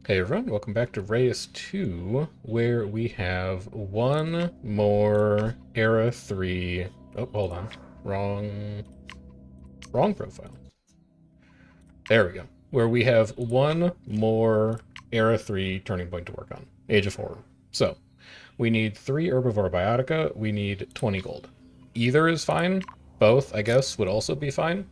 Hey everyone, welcome back to Reus2, where we have one more Era 3... Oh, hold on. Wrong profile. There we go. Where we have one more Era 3 turning point to work on. Age of Horror. So, we need 3 Herbivore Biotica, we need 20 gold. Either is fine. Both, I guess, would also be fine.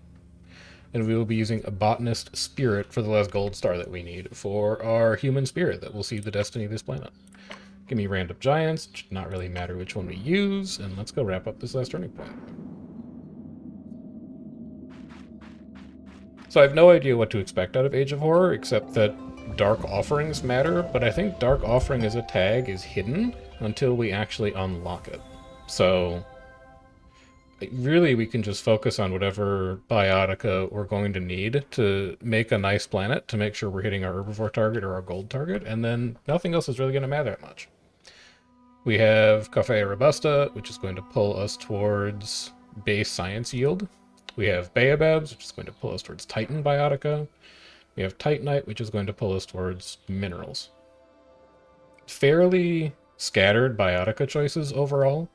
And we will be using a Botanist Spirit for the last gold star that we need for our human spirit that will see the destiny of this planet. Give me random giants, it should not really matter which one we use, and let's go wrap up this last turning point. So I have no idea what to expect out of Age of Horror, except that Dark Offerings matter, but I think Dark Offering as a tag is hidden until we actually unlock it. So really, we can just focus on whatever biotica we're going to need to make a nice planet to make sure we're hitting our herbivore target or our gold target, and then nothing else is really going to matter that much. We have Cafe Robusta, which is going to pull us towards base science yield. We have Baobabs, which is going to pull us towards Titan biotica. We have Titanite, which is going to pull us towards minerals. Fairly scattered biotica choices overall.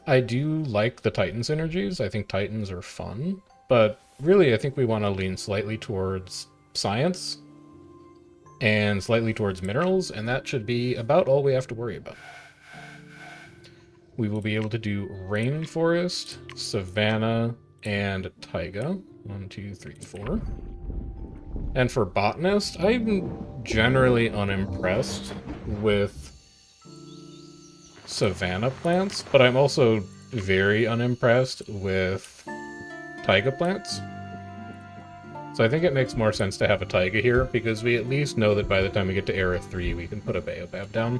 I do like the Titan synergies. I think Titans are fun, but really I think we want to lean slightly towards science and slightly towards minerals, and that should be about all we have to worry about. We will be able to do rainforest, savanna, and taiga. 1, 2, 3, 4. And for botanist, I'm generally unimpressed with savanna plants, but I'm also very unimpressed with taiga plants. So I think it makes more sense to have a taiga here, because we at least know that by the time we get to Era 3, we can put a baobab down.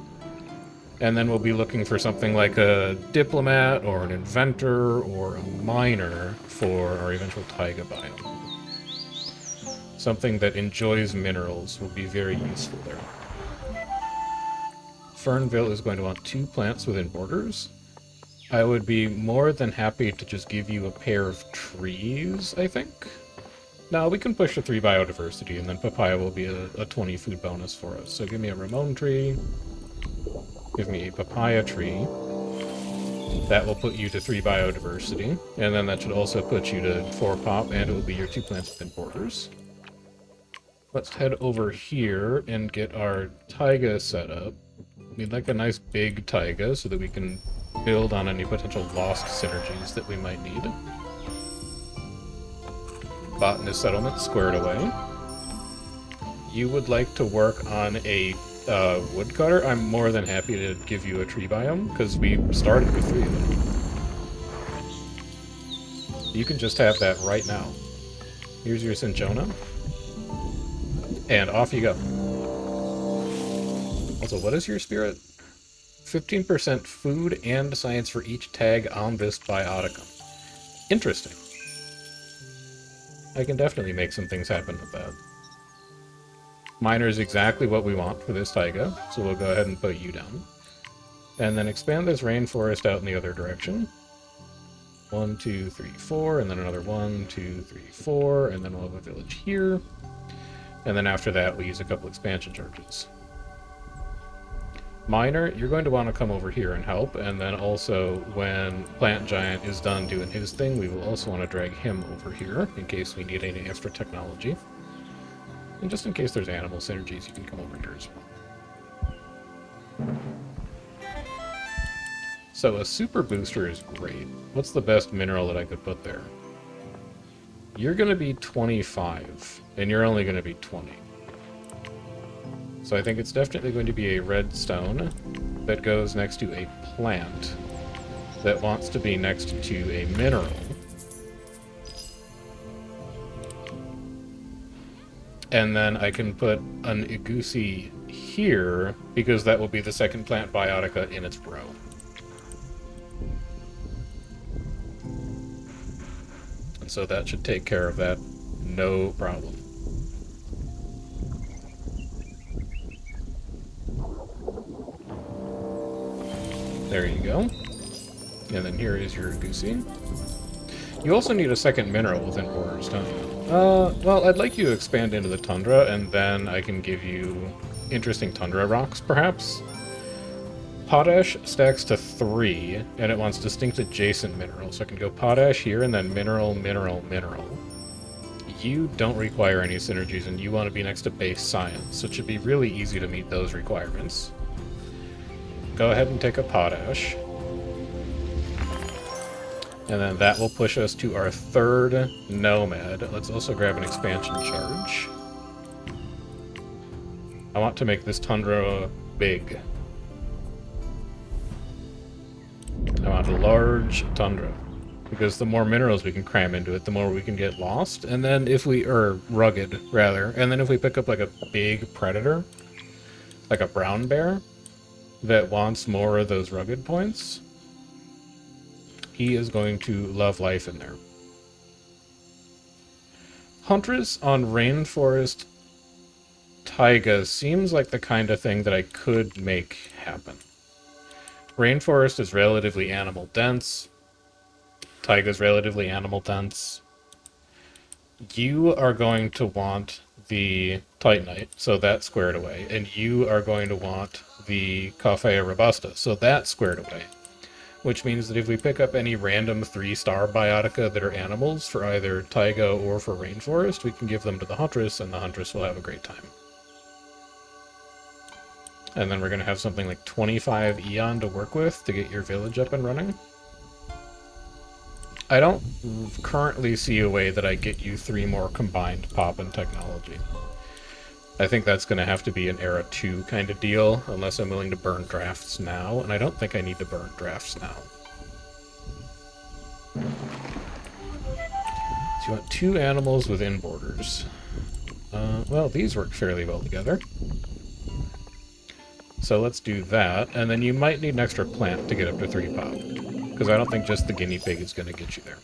And then we'll be looking for something like a diplomat, or an inventor, or a miner for our eventual taiga biome. Something that enjoys minerals will be very useful there. Fernville is going to want 2 plants within borders. I would be more than happy to just give you a pair of trees, I think. Now, we can push to 3 biodiversity, and then papaya will be a 20 food bonus for us. So give me a Ramon tree. Give me a papaya tree. That will put you to 3 biodiversity. And then that should also put you to 4 pop, and it will be your 2 plants within borders. Let's head over here and get our taiga set up. We'd like a nice big taiga so that we can build on any potential lost synergies that we might need. Botanist settlement squared away. You would like to work on a woodcutter? I'm more than happy to give you a tree biome, because we started with 3 of them. You can just have that right now. Here's your cinchona. And off you go. Also, what is your spirit? 15% food and science for each tag on this biotica. Interesting. I can definitely make some things happen with that. Miner is exactly what we want for this taiga, so we'll go ahead and put you down. And then expand this rainforest out in the other direction. 1, 2, 3, 4, and then another 1, 2, 3, 4, and then we'll have a village here. And then after that, we use a couple expansion charges. Miner, you're going to want to come over here and help, and then also when Plant Giant is done doing his thing, we will also want to drag him over here in case we need any extra technology. And just in case there's animal synergies, you can come over here as well. So a super booster is great. What's the best mineral that I could put there? You're going to be 25, and you're only going to be 20. So I think it's definitely going to be a red stone that goes next to a plant that wants to be next to a mineral. And then I can put an Igusi here, because that will be the second plant biotica in its row. And so that should take care of that, no problem. There you go. And then here is your Igusi. You also need a second mineral within borders, don't you? Well, I'd like you to expand into the tundra, and then I can give you interesting tundra rocks, perhaps. Potash stacks to 3, and it wants distinct adjacent minerals. So I can go potash here, and then mineral, mineral, mineral. You don't require any synergies, and you want to be next to base science, so it should be really easy to meet those requirements. Go ahead and take a potash. And then that will push us to our 3rd nomad. Let's also grab an expansion charge. I want to make this tundra big. I want a large tundra. Because the more minerals we can cram into it, the more we can get lost. And then if we... or rugged, rather. And then if we pick up like a big predator, like a brown bear, that wants more of those rugged points, he is going to love life in there. Huntress on Rainforest Taiga seems like the kind of thing that I could make happen. Rainforest is relatively animal dense. Taiga's relatively animal dense. You are going to want the Titanite, so that's squared away. And you are going to want the Coffea Robusta, so that's squared away. Which means that if we pick up any random 3-star biotica that are animals for either Taiga or for Rainforest, we can give them to the Huntress, and the Huntress will have a great time. And then we're going to have something like 25 Eon to work with to get your village up and running. I don't currently see a way that I get you 3 more combined pop and technology. I think that's going to have to be an Era 2 kind of deal, unless I'm willing to burn drafts now, and I don't think I need to burn drafts now. So you want 2 animals within borders. Well, these work fairly well together. So let's do that, and then you might need an extra plant to get up to 3 pop, because I don't think just the guinea pig is going to get you there.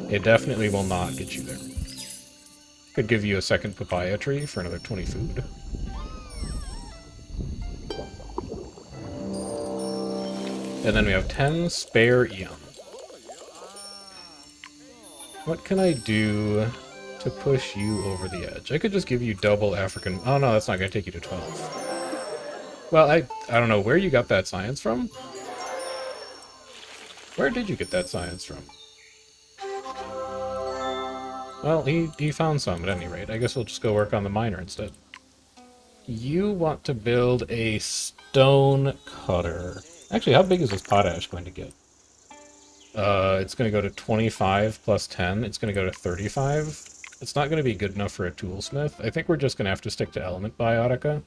It definitely will not get you there. Could give you a second papaya tree for another 20 food. And then we have 10 spare Eon. What can I do to push you over the edge? I could just give you double African... Oh no, that's not going to take you to 12. Well, I don't know where you got that science from. Where did you get that science from? Well, he found some at any rate. I guess we'll just go work on the miner instead. You want to build a stone cutter. Actually, how big is this potash going to get? It's going to go to 25 plus 10. It's going to go to 35. It's not going to be good enough for a toolsmith. I think we're just going to have to stick to element biotica.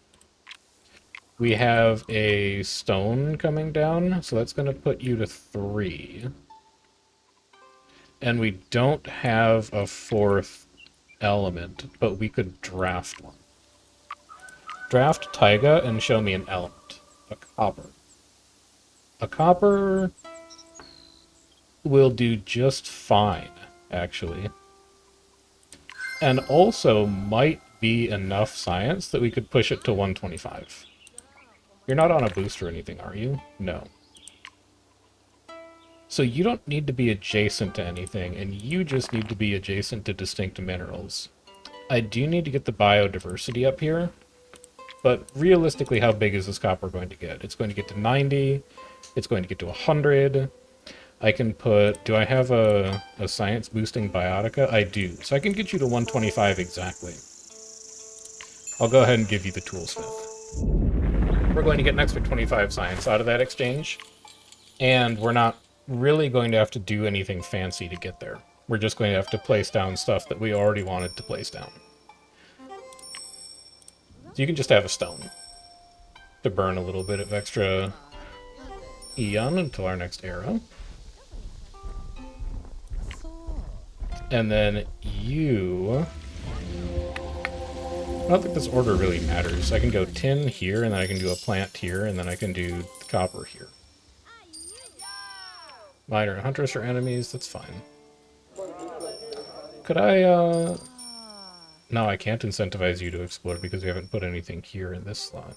We have a stone coming down, so that's going to put you to 3. And we don't have a 4th element, but we could draft one. Draft Taiga and show me an element. A copper. A copper will do just fine, actually. And also might be enough science that we could push it to 125. You're not on a boost or anything, are you? No. So you don't need to be adjacent to anything, and you just need to be adjacent to distinct minerals. I do need to get the biodiversity up here, but realistically, how big is this copper going to get? It's going to get to 90, it's going to get to 100. I can put... Do I have a science-boosting biotica? I do. So I can get you to 125 exactly. I'll go ahead and give you the toolsmith. We're going to get an extra 25 science out of that exchange, and we're not really going to have to do anything fancy to get there. We're just going to have to place down stuff that we already wanted to place down. So you can just have a stone to burn a little bit of extra Eon until our next era. And then you... I don't think this order really matters. I can go tin here, and then I can do a plant here, and then I can do copper here. Miner and Huntress are enemies, that's fine. Could I, No, I can't incentivize you to explore because we haven't put anything here in this slot.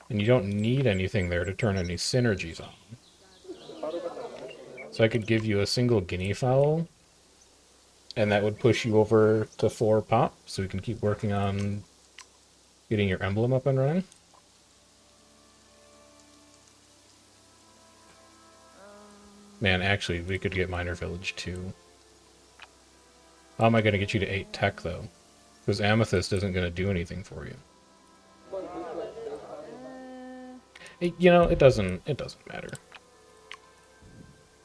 And you don't need anything there to turn any synergies on. So I could give you a single guinea fowl And that would push you over to 4 pop, so we can keep working on getting your emblem up and running. Man, actually, we could get Minor Village too. How am I going to get you to 8 tech, though? Because Amethyst isn't going to do anything for you. You know, it doesn't matter.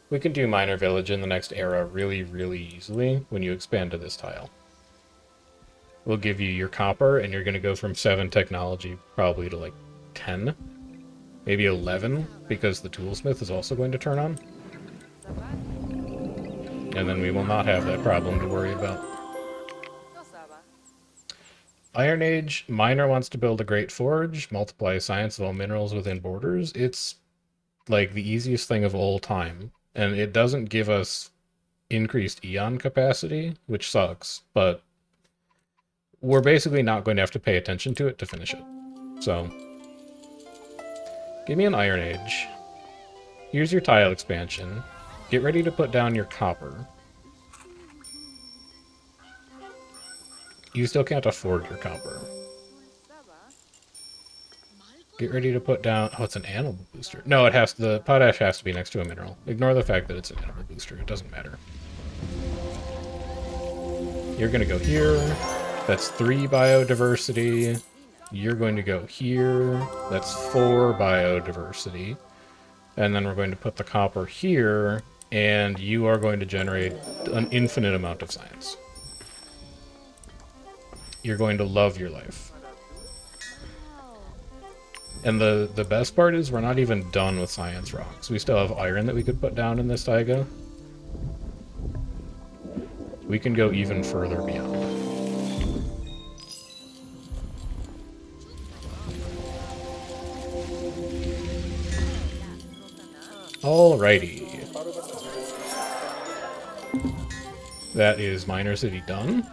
We can do Minor Village in the next era really, really easily when you expand to this tile. We'll give you your copper, and you're going to go from 7 technology probably to like 10. Maybe 11, because the toolsmith is also going to turn on. And then we will not have that problem to worry about. Iron Age, Miner wants to build a Great Forge, multiply science of all minerals within borders. It's like the easiest thing of all time. And it doesn't give us increased Eon capacity, which sucks, but we're basically not going to have to pay attention to it to finish it. So, give me an Iron Age. Here's your tile expansion. Get ready to put down your copper. You still can't afford your copper. Get ready to put down... Oh, it's an animal booster. No, it has... The potash has to be next to a mineral. Ignore the fact that it's an animal booster. It doesn't matter. You're going to go here. That's 3 biodiversity. You're going to go here. That's 4 biodiversity. And then we're going to put the copper here, and you are going to generate an infinite amount of science. You're going to love your life. And the best part is we're not even done with science rocks. We still have iron that we could put down in this taiga. We can go even further beyond. Alrighty. That is Miner City done.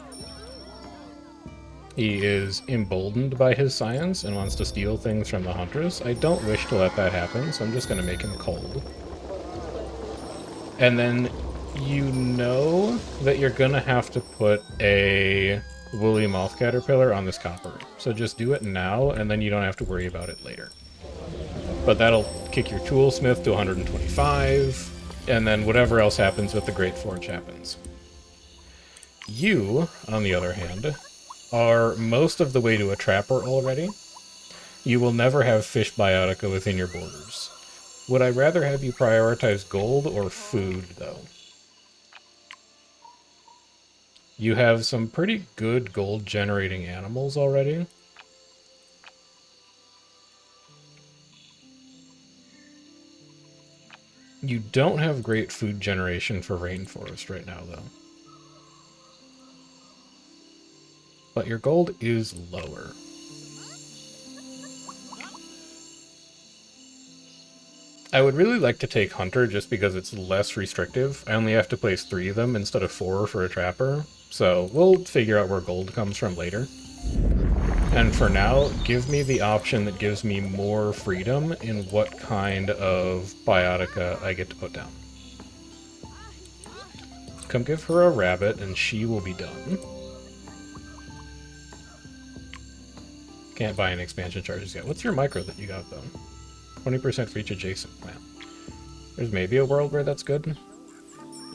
He is emboldened by his science and wants to steal things from the Huntress. I don't wish to let that happen, so I'm just going to make him cold. And then you know that you're going to have to put a woolly moth caterpillar on this copper. So just do it now, and then you don't have to worry about it later. But that'll kick your toolsmith to 125, and then whatever else happens with the Great Forge happens. You, on the other hand, are most of the way to a trapper already. You will never have fish biotica within your borders. Would I rather have you prioritize gold or food, though? You have some pretty good gold-generating animals already. You don't have great food generation for rainforest right now, though. But your gold is lower. I would really like to take Hunter just because it's less restrictive. I only have to place 3 of them instead of 4 for a trapper. So we'll figure out where gold comes from later. And for now, give me the option that gives me more freedom in what kind of biotica I get to put down. Come give her a rabbit and she will be done. Can't buy any expansion charges yet. What's your micro that you got, though? 20% for each adjacent plant. There's maybe a world where that's good.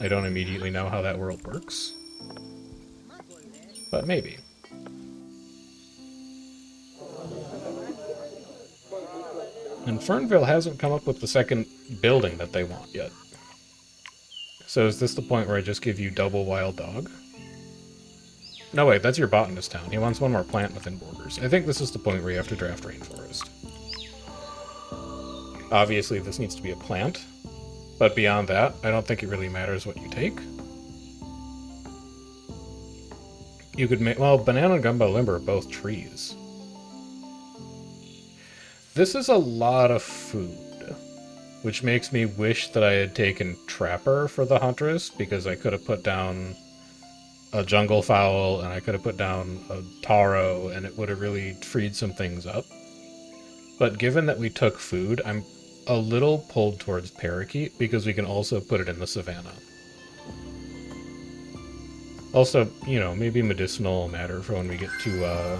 I don't immediately know how that world works. But maybe. And Fernville hasn't come up with the second building that they want yet. So is this the point where I just give you double wild dog? No, wait, that's your botanist town. He wants one more plant within borders. I think this is the point where you have to draft rainforest. Obviously, this needs to be a plant. But beyond that, I don't think it really matters what you take. You could make... Well, banana and gumbo limber are both trees. This is a lot of food, which makes me wish that I had taken Trapper for the Huntress, because I could have put down a jungle fowl, and I could have put down a taro, and it would have really freed some things up. But given that we took food, I'm a little pulled towards parakeet, because we can also put it in the savannah. Also, you know, maybe medicinal matter for when we get to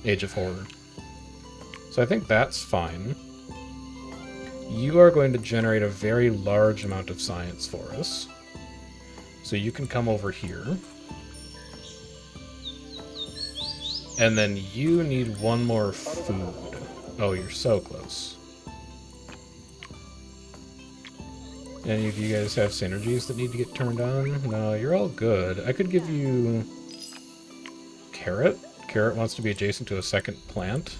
Age of Horror. So I think that's fine. You are going to generate a very large amount of science for us. So you can come over here. And then you need one more food. Oh, you're so close. Any of you guys have synergies that need to get turned on? No, you're all good. I could give you... Carrot? Carrot wants to be adjacent to a second plant.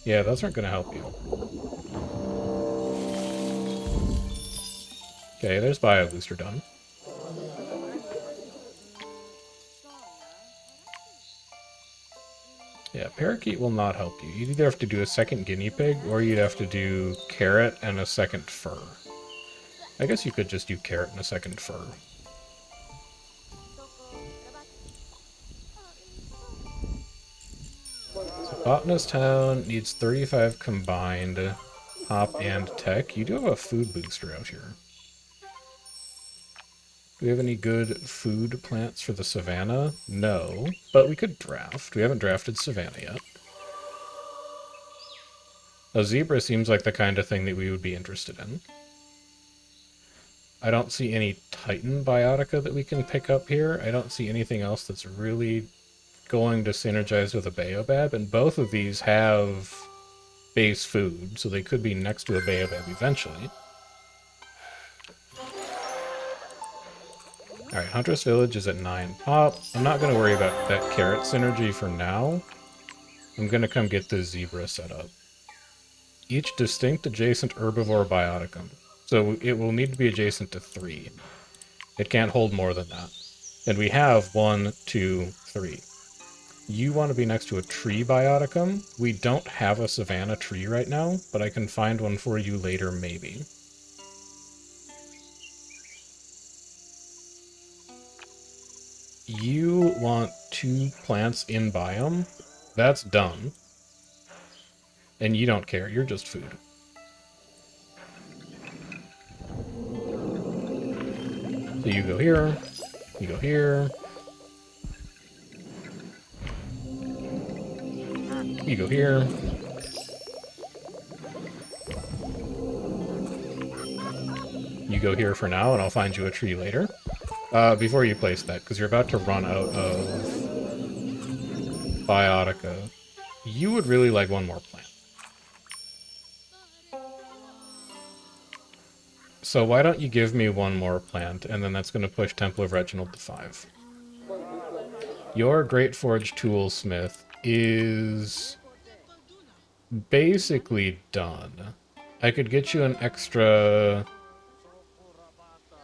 Yeah, those aren't going to help you. Okay, there's Bio Booster done. Yeah, Parakeet will not help you. You'd either have to do a second guinea pig, or you'd have to do carrot and a second fur. I guess you could just do carrot and a second fur. So Botanist Town needs 35 combined hop and tech. You do have a food booster out here. Do we have any good food plants for the savannah? No, but we could draft. We haven't drafted savannah yet. A zebra seems like the kind of thing that we would be interested in. I don't see any Titan biotica that we can pick up here. I don't see anything else that's really going to synergize with a baobab, and both of these have base food, so they could be next to a baobab eventually. Alright, Huntress Village is at 9 pop. I'm not going to worry about that carrot synergy for now. I'm going to come get the zebra set up. Each distinct adjacent herbivore bioticum. So it will need to be adjacent to 3. It can't hold more than that. And we have 1, 2, 3. You want to be next to a tree bioticum. We don't have a savanna tree right now, but I can find one for you later, maybe. You want 2 plants in biome. That's done. And you don't care, you're just food. So you go here, you go here, you go here. You go here for now, and I'll find you a tree later. Before you place that, because you're about to run out of biotica, you would really like one more plant. So why don't you give me one more plant, and then that's going to push Temple of Reginald to 5. Your Great Forge Toolsmith is basically done. I could get you an extra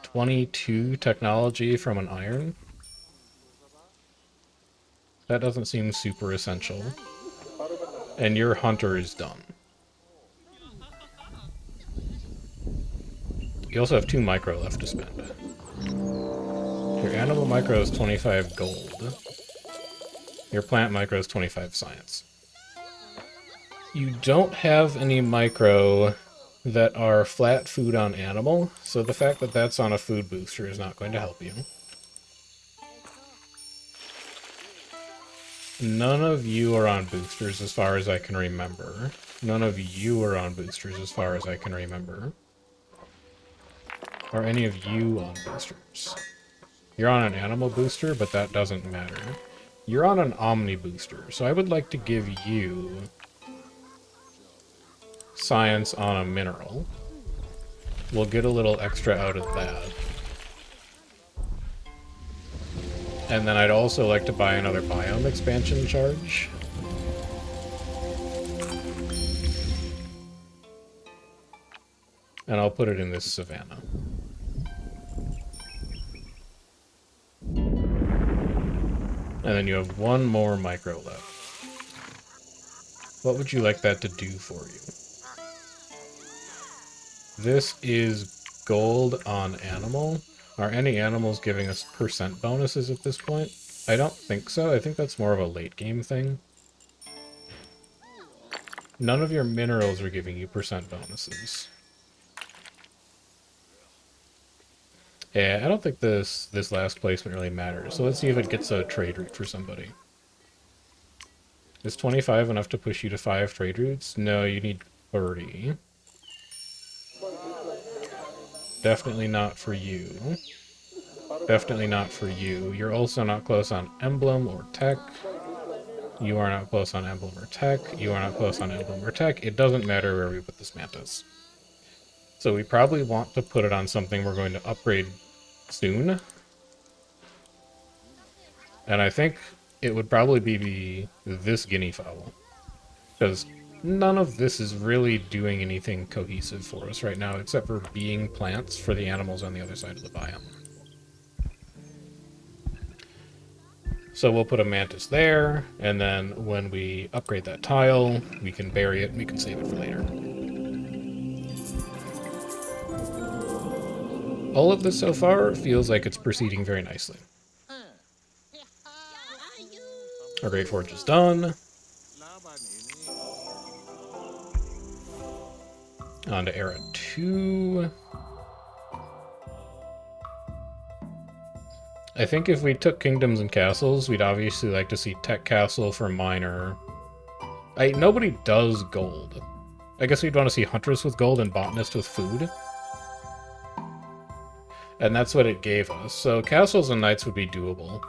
22 technology from an iron. That doesn't seem super essential. And your hunter is done. You also have 2 micro left to spend. Your animal micro is 25 gold. Your plant micro is 25 science. You don't have any micro that are flat food on animal, so the fact that that's on a food booster is not going to help you. None of you are on boosters as far as I can remember. None of you are on boosters as far as I can remember. Are any of you on boosters? You're on an animal booster, but that doesn't matter. You're on an omni booster, so I would like to give you science on a mineral. We'll get a little extra out of that. And then I'd also like to buy another biome expansion charge. And I'll put it in this savanna. And then you have 1 more micro left. What would you like that to do for you? This is gold on animal. Are any animals giving us percent bonuses at this point? I don't think so. I think that's more of a late game thing. None of your minerals are giving you percent bonuses. Yeah, I don't think this last placement really matters. So let's see if it gets a trade route for somebody. Is 25 enough to push you to 5 trade routes? No, you need 30. Definitely not for you. Definitely not for you. You're also not close on emblem or tech. You are not close on emblem or tech. You are not close on emblem or tech. It doesn't matter where we put this mantis. So we probably want to put it on something we're going to upgrade soon. And I think it would probably be this guinea fowl. Because none of this is really doing anything cohesive for us right now, except for being plants for the animals on the other side of the biome. So we'll put a mantis there, and then when we upgrade that tile, we can bury it and we can save it for later. All of this so far feels like it's proceeding very nicely. Our Great Forge is done. On to Era 2. I think if we took Kingdoms and Castles, we'd obviously like to see Tech Castle for Miner. Nobody does gold. I guess we'd want to see Huntress with gold and Botanist with food. And that's what it gave us. So Castles and Knights would be doable.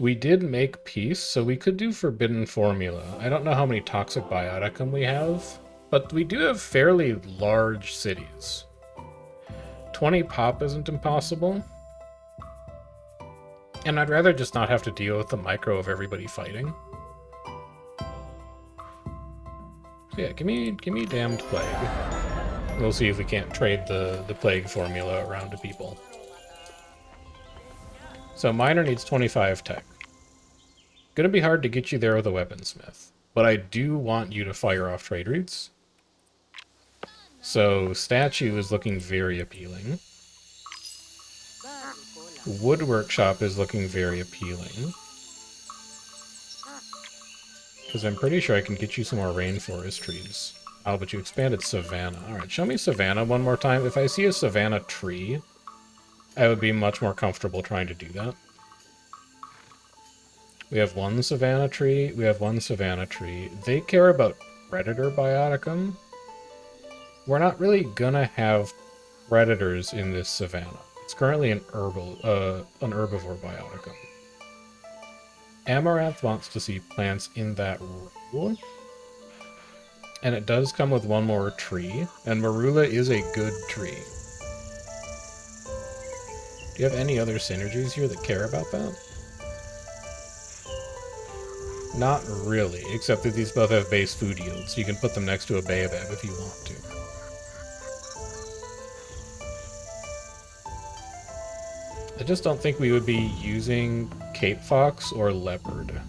We did make peace, so we could do Forbidden Formula. I don't know how many Toxic Bioticum we have, but we do have fairly large cities. 20 pop isn't impossible. And I'd rather just not have to deal with the micro of everybody fighting. So yeah, give me Damned Plague. We'll see if we can't trade the Plague formula around to people. So Miner needs 25 tech. Gonna be hard to get you there with a weaponsmith, but I do want you to fire off trade routes. So Statue is looking very appealing. Wood Workshop is looking very appealing. Because I'm pretty sure I can get you some more rainforest trees. Oh, but you expanded Savannah. Alright, show me Savannah one more time. If I see a Savannah tree, I would be much more comfortable trying to do that. We have one Savannah tree. We have one Savannah tree. They care about Predator Bioticum. We're not really gonna have predators in this Savannah. It's currently an herbivore Bioticum. Amaranth wants to see plants in that row. And it does come with one more tree, and Marula is a good tree. Do you have any other synergies here that care about that? Not really, except that these both have base food yields. You can put them next to a baobab if you want to. I just don't think we would be using Cape Fox or Leopard.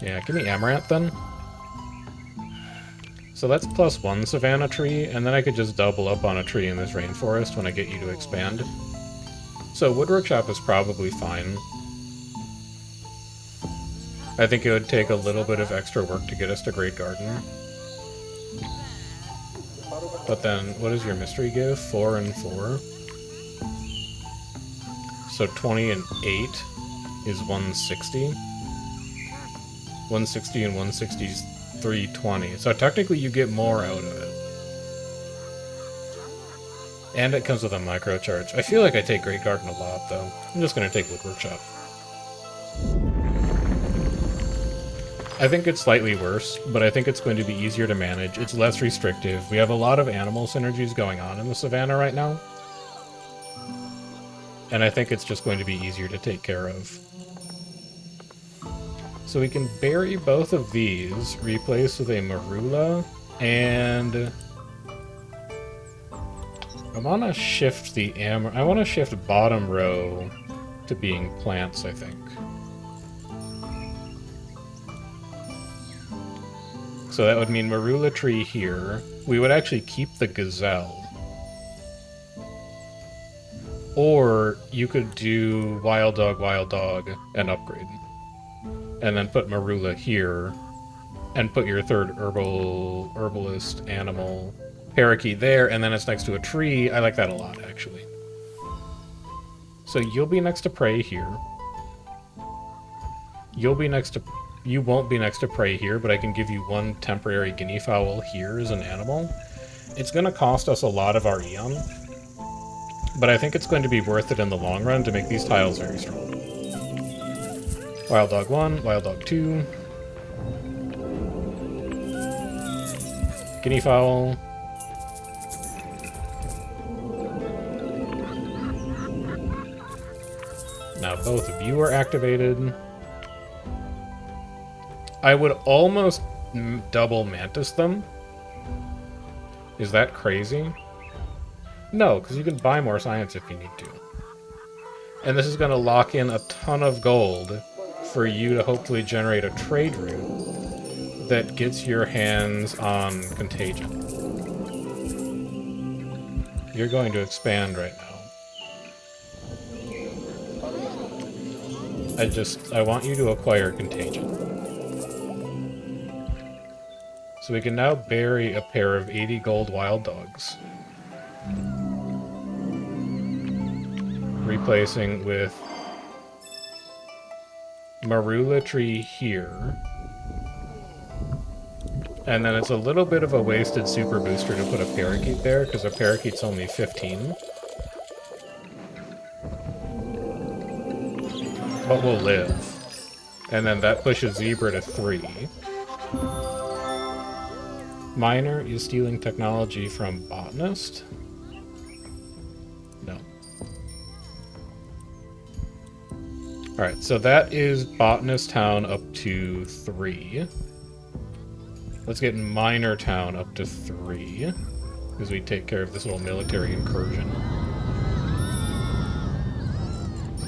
Yeah, give me Amaranth then. So that's +1 Savannah tree, and then I could just double up on a tree in this rainforest when I get you to expand. So Wood Workshop is probably fine. I think it would take a little bit of extra work to get us to Great Garden. But then, what does your mystery give? 4 and 4. So 20 and 8 is 160. 160 and 160 is 320. So technically you get more out of it. And it comes with a microcharge. I feel like I take Great Garden a lot, though. I'm just going to take Wood Workshop. I think it's slightly worse, but I think it's going to be easier to manage. It's less restrictive. We have a lot of animal synergies going on in the Savannah right now. And I think it's just going to be easier to take care of. So we can bury both of these, replace with a Marula, and I want to shift I want to shift bottom row to being plants, I think. So that would mean Marula tree here. We would actually keep the gazelle. Or you could do wild dog, and upgrade. And then put Marula here. and put your third herbalist animal parakeet there, and then it's next to a tree. I like that a lot, actually. So you'll be next to prey here. You won't be next to prey here, but I can give you one temporary guinea fowl here as an animal. It's going to cost us a lot of our Eon, but I think it's going to be worth it in the long run to make these tiles very strong. Wild Dog 1, Wild Dog 2. Guinea fowl. Now both of you are activated. I would almost double mantis them. Is that crazy? No, because you can buy more science if you need to. And this is going to lock in a ton of gold for you to hopefully generate a trade route that gets your hands on Contagion. You're going to expand right now. I want you to acquire Contagion. So we can now bury a pair of 80 gold wild dogs. Replacing with Marula tree here. And then it's a little bit of a wasted super booster to put a parakeet there, because a parakeet's only 15. But we'll live. And then that pushes Zebra to 3. Miner is stealing technology from Botanist? No. Alright, so that is Botanist Town up to 3. Let's get Miner Town up to 3, because we take care of this little military incursion.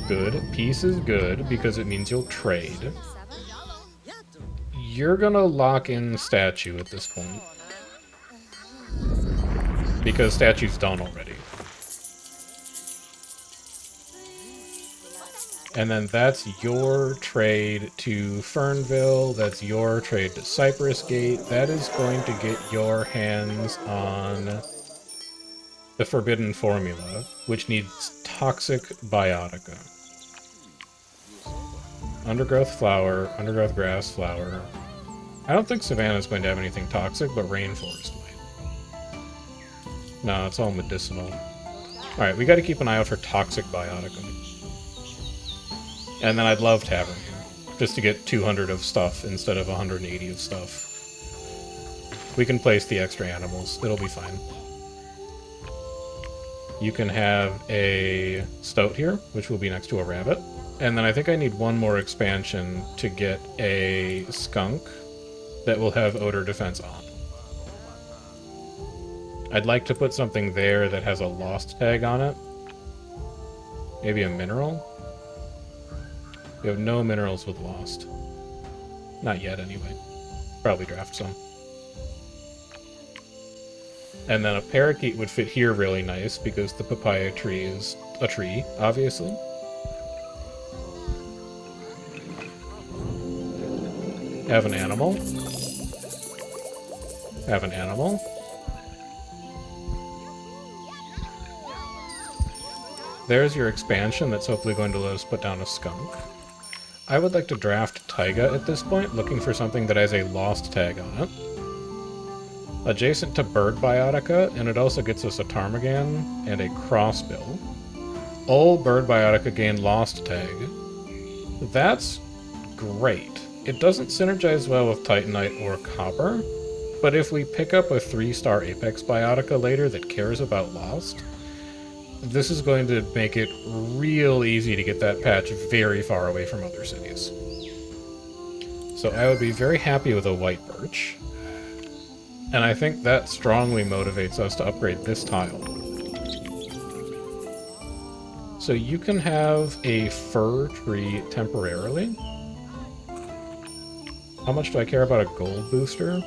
Good. Peace is good, because it means you'll trade. You're gonna lock in Statue at this point. Because Statue's done already. And then that's your trade to Fernville, that's your trade to Cypress Gate. That is going to get your hands on the Forbidden Formula, which needs Toxic Biotica. Undergrowth Flower, Undergrowth Grass Flower. I don't think Savannah's going to have anything toxic, but Rainforest might. No, it's all medicinal. Alright, we gotta keep an eye out for Toxic Biotica. And then I'd love Tavern here, just to get 200 of stuff instead of 180 of stuff. We can place the extra animals, it'll be fine. You can have a Stoat here, which will be next to a rabbit. And then I think I need one more expansion to get a skunk that will have odor defense on. I'd like to put something there that has a lost tag on it. Maybe a mineral? We have no minerals with lost. Not yet, anyway. Probably draft some. And then a parakeet would fit here really nice, because the papaya tree is a tree, obviously. Have an animal. Have an animal. There's your expansion that's hopefully going to let us put down a skunk. I would like to draft Taiga at this point, looking for something that has a lost tag on it. Adjacent to Bird Biotica, and it also gets us a Ptarmigan and a Crossbill. All Bird Biotica gain lost tag. That's great. It doesn't synergize well with Titanite or Copper, but if we pick up a 3-star Apex Biotica later that cares about lost, this is going to make it real easy to get that patch very far away from other cities. So I would be very happy with a White Birch. And I think that strongly motivates us to upgrade this tile. So you can have a fir tree temporarily. How much do I care about a gold booster?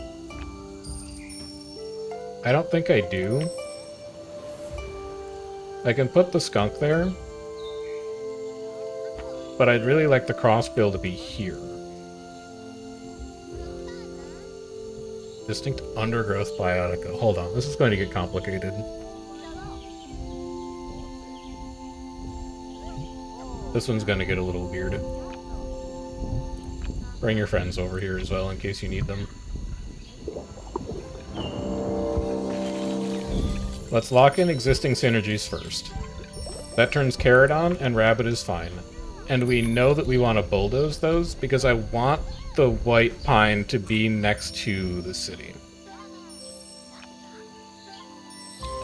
I don't think I do. I can put the skunk there, but I'd really like the crossbill to be here. Distinct undergrowth biotica. Hold on, this is going to get complicated. This one's going to get a little weird. Bring your friends over here as well in case you need them. Let's lock in existing synergies first. That turns Carrot on, and Rabbit is fine. And we know that we want to bulldoze those because I want the white pine to be next to the city.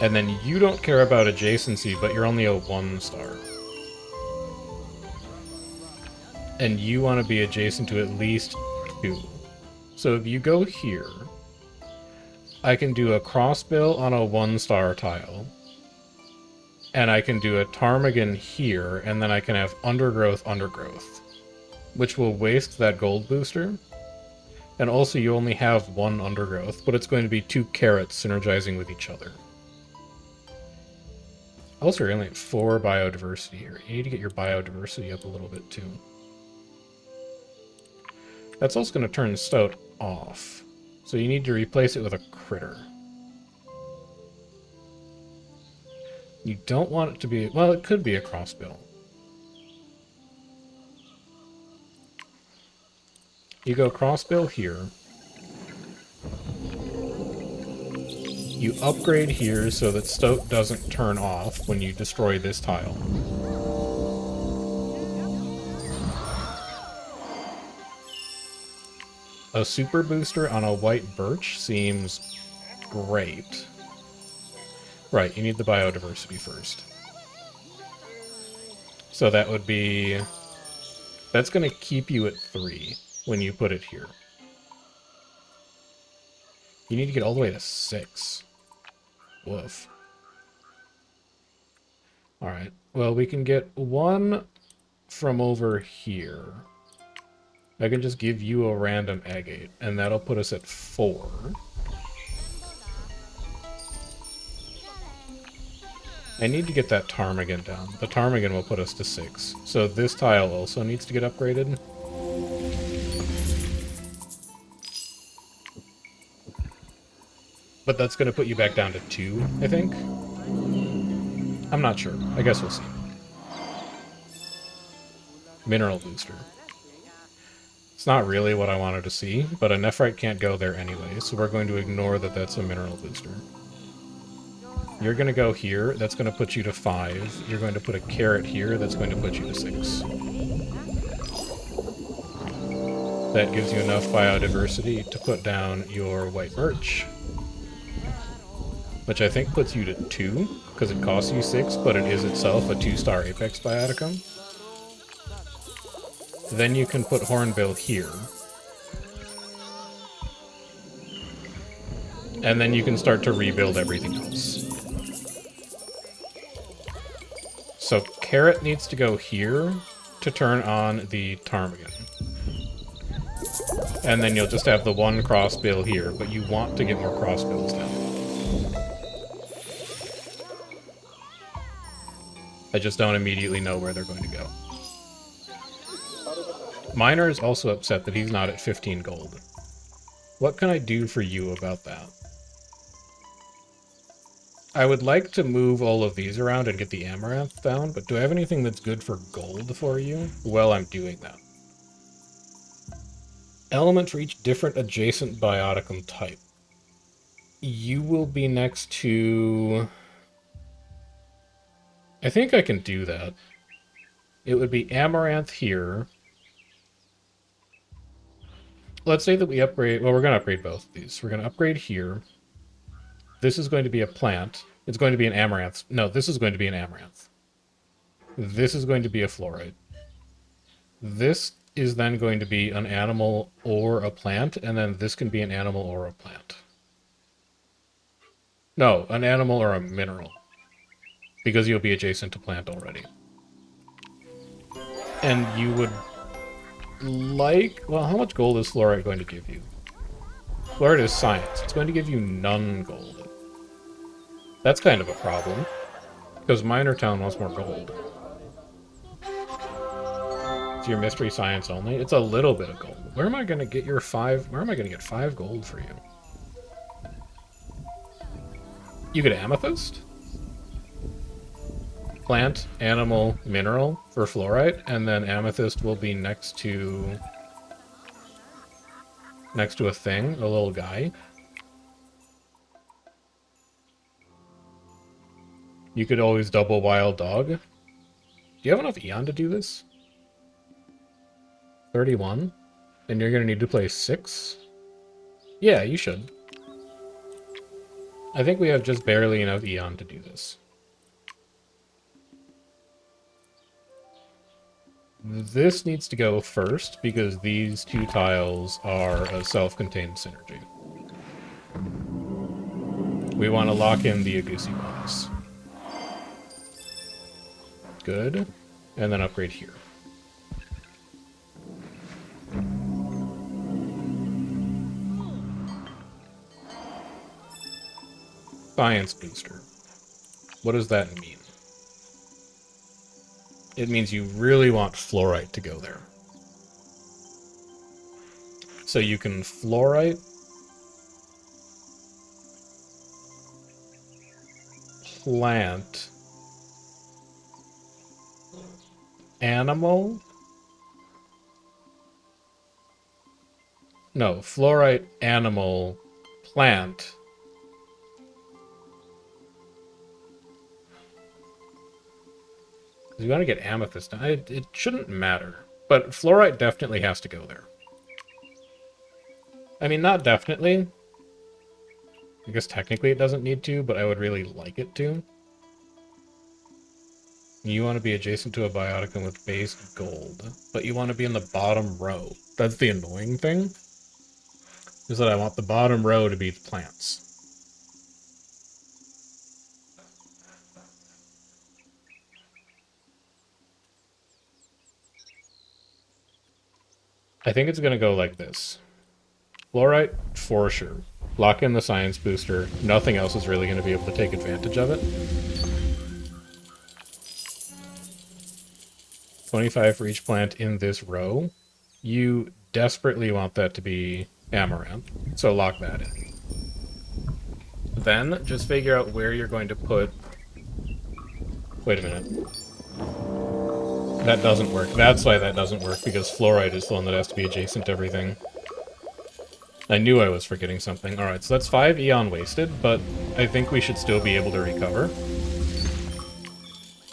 And then you don't care about adjacency, but you're only a 1-star. And you want to be adjacent to at least 2. So if you go here, I can do a crossbill on a 1-star tile. And I can do a ptarmigan here, and then I can have undergrowth, which will waste that gold booster. And also you only have 1 undergrowth, but it's going to be 2 carrots synergizing with each other. Also, you're only at 4 biodiversity here. You need to get your biodiversity up a little bit too. That's also going to turn Stout off. So you need to replace it with a critter. You don't want it to be... Well, it could be a crossbill. You go crossbill here. You upgrade here so that Stout doesn't turn off when you destroy this tile. A super booster on a white birch seems great. Right, you need the biodiversity first. So that would be... That's going to keep you at 3 when you put it here. You need to get all the way to 6. Woof. Alright, well we can get 1 from over here. I can just give you a random agate, and that'll put us at 4. I need to get that ptarmigan down. The ptarmigan will put us to 6. So this tile also needs to get upgraded. But that's going to put you back down to 2, I think. I'm not sure. I guess we'll see. Mineral booster. It's not really what I wanted to see, but a Nephrite can't go there anyway, so we're going to ignore that that's a mineral booster. You're going to go here, that's going to put you to 5. You're going to put a carrot here, that's going to put you to 6. That gives you enough biodiversity to put down your white birch. Which I think puts you to 2, because it costs you 6, but it is itself a 2-star Apex Bioticum. Then you can put Hornbill here. And then you can start to rebuild everything else. So Carrot needs to go here to turn on the ptarmigan. And then you'll just have the 1 crossbill here, but you want to get more crossbills down. I just don't immediately know where they're going to go. Miner is also upset that he's not at 15 gold. What can I do for you about that? I would like to move all of these around and get the Amaranth down, but do I have anything that's good for gold for you? Well, I'm doing that. Element for each different adjacent bioticum type. You will be next to... I think I can do that. It would be Amaranth here. Let's say that we upgrade... Well, we're going to upgrade both of these. We're going to upgrade here. This is going to be a plant. It's going to be an Amaranth. No, this is going to be an Amaranth. This is going to be a Fluorite. This is then going to be an animal or a plant, and then this can be an animal or a plant. No, an animal or a mineral. Because you'll be adjacent to plant already. And you would like... Well, how much gold is Fluorite going to give you? Fluorite is science. It's going to give you none gold. That's kind of a problem. Because Miner Town wants more gold. It's your mystery science only. It's a little bit of gold. Where am I going to get your 5... Where am I going to get 5 gold for you? You get amethyst, plant, animal, mineral for fluorite, and then amethyst will be next to a thing, a little guy. You could always double wild dog. Do you have enough Eon to do this? 31? And you're gonna need to play 6? Yeah, you should. I think we have just barely enough Eon to do this. This needs to go first, because these two tiles are a self-contained synergy. We want to lock in the Agusi bonus. Good. And then upgrade here. Science booster. What does that mean? It means you really want fluorite to go there. So you can fluorite, plant, animal. No, fluorite, animal, plant. You want to get amethyst. It shouldn't matter. But fluorite definitely has to go there. I mean, not definitely. I guess technically it doesn't need to, but I would really like it to. You want to be adjacent to a bioticum with base gold, but you want to be in the bottom row. That's the annoying thing, is that I want the bottom row to be the plants. I think it's going to go like this. Fluorite, for sure. Lock in the science booster. Nothing else is really going to be able to take advantage of it. 25 for each plant in this row. You desperately want that to be amaranth, so lock that in. Then, just figure out where you're going to put... Wait a minute. That doesn't work. That's why that doesn't work, because fluorite is the one that has to be adjacent to everything. I knew I was forgetting something. Alright, so that's 5 Eon wasted, but I think we should still be able to recover.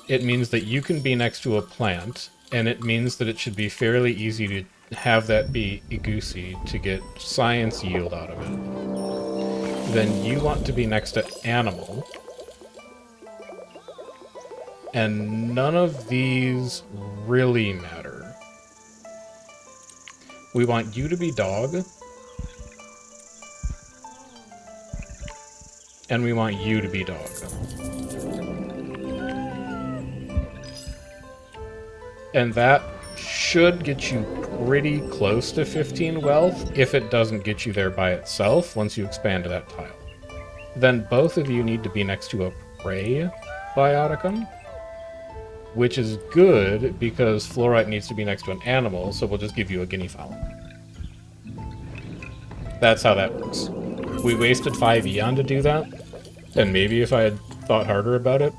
It means that you can be next to a plant, and it means that it should be fairly easy to have that be Igusi to get science yield out of it. Then you want to be next to animal. And none of these really matter. We want you to be dog. And we want you to be dog. And that should get you pretty close to 15 wealth if it doesn't get you there by itself once you expand to that tile. Then both of you need to be next to a prey bioticum, which is good because fluorite needs to be next to an animal, so we'll just give you a guinea fowl. That's how that works. We wasted 5 Eon to do that, and maybe if I had thought harder about it,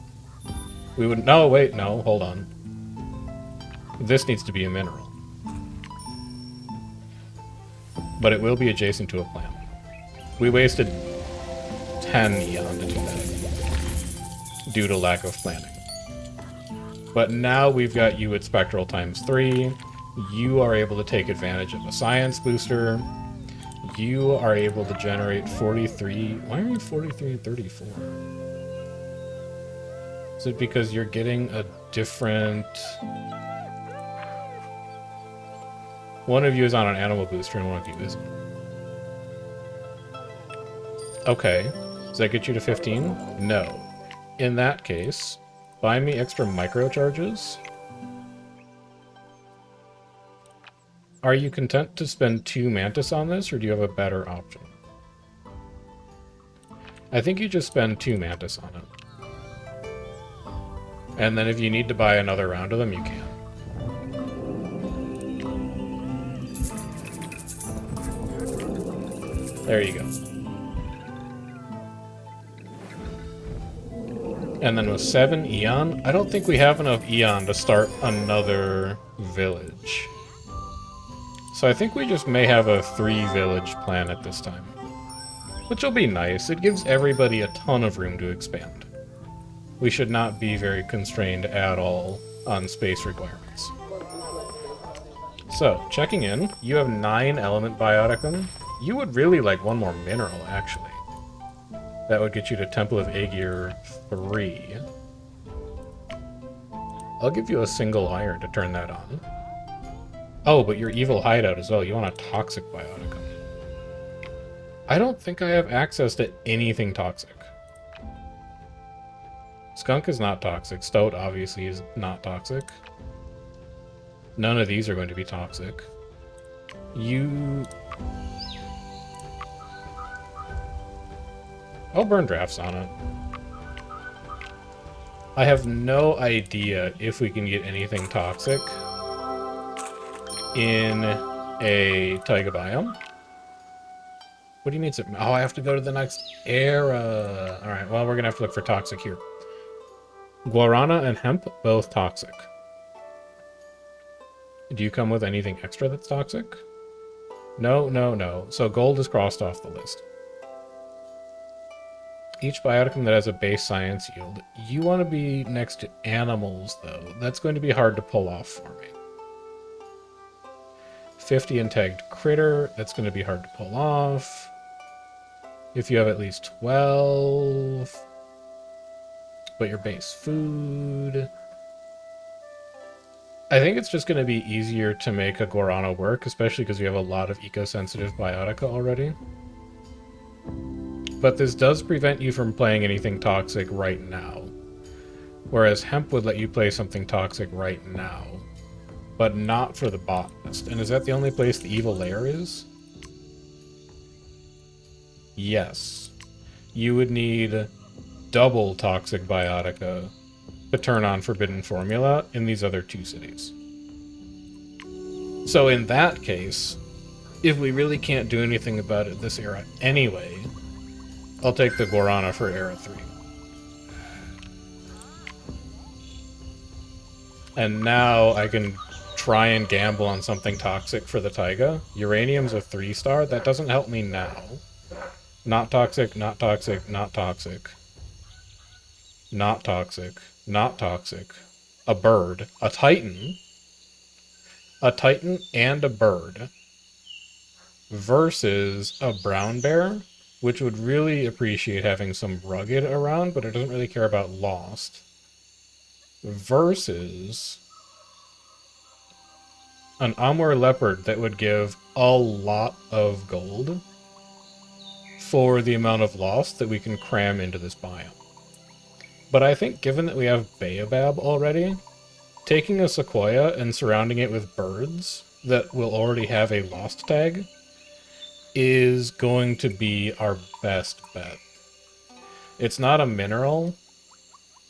we would... No, wait, no, hold on. This needs to be a mineral. But it will be adjacent to a plant. We wasted 10 Eon to do that, due to lack of planning. But now we've got you at Spectral times 3. You are able to take advantage of a science booster. You are able to generate 43... Why are you 43 and 34? Is it because you're getting a different... One of you is on an animal booster and one of you isn't. Okay. Does that get you to 15? No. In that case, buy me extra microcharges. Are you content to spend 2 Mantis on this, or do you have a better option? I think you just spend 2 Mantis on it. And then if you need to buy another round of them, you can. There you go. And then with 7 Eon, I don't think we have enough Eon to start another village. So I think we just may have a 3-village plan at this time. Which will be nice. It gives everybody a ton of room to expand. We should not be very constrained at all on space requirements. So, checking in, you have 9 element bioticum. You would really like one more mineral, actually. That would get you to Temple of Aegir 3. I'll give you a single iron to turn that on. Oh, but your evil hideout as well. You want a toxic bioticum. I don't think I have access to anything toxic. Skunk is not toxic. Stoat obviously is not toxic. None of these are going to be toxic. I'll burn drafts on it. I have no idea if we can get anything toxic in a taiga biome. What do you mean? Oh, I have to go to the next era. Alright, well, we're gonna have to look for toxic here. Guarana and hemp, both toxic. Do you come with anything extra that's toxic? No, no, no. So gold is crossed off the list. Each bioticum that has a base science yield. You want to be next to animals, though. That's going to be hard to pull off for me. 50 in tagged critter. That's going to be hard to pull off. If you have at least 12. But your base food. I think it's just going to be easier to make a Guarana work, especially because we have a lot of eco-sensitive biotica already. But this does prevent you from playing anything toxic right now. Whereas hemp would let you play something toxic right now. But not for the botanist. And is that the only place the evil lair is? Yes. You would need double toxic biotica to turn on Forbidden Formula in these other 2 cities. So in that case, if we really can't do anything about it this era anyway, I'll take the Guarana for era 3. And now I can try and gamble on something toxic for the taiga. Uranium's a 3-star. That doesn't help me now. Not toxic, not toxic, not toxic. Not toxic, not toxic. A bird. A titan. A titan and a bird. Versus a brown bear, which would really appreciate having some rugged around, but it doesn't really care about lost. Versus an Amur leopard that would give a lot of gold for the amount of lost that we can cram into this biome. But I think given that we have Baobab already, taking a Sequoia and surrounding it with birds that will already have a lost tag is going to be our best bet. It's not a mineral.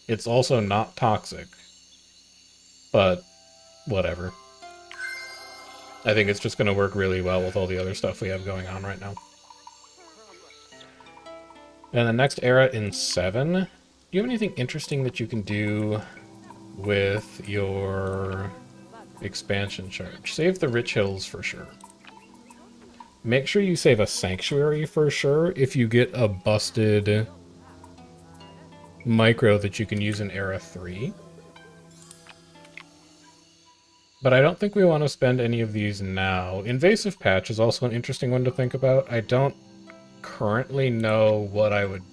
It's also not toxic. But whatever. I think it's just going to work really well with all the other stuff we have going on right now. And the next era in 7. Do you have anything interesting that you can do with your expansion charge? Save the Rich Hills for sure. Make sure you save a Sanctuary for sure if you get a busted micro that you can use in Era 3. But I don't think we want to spend any of these now. Invasive Patch is also an interesting one to think about. I don't currently know what I would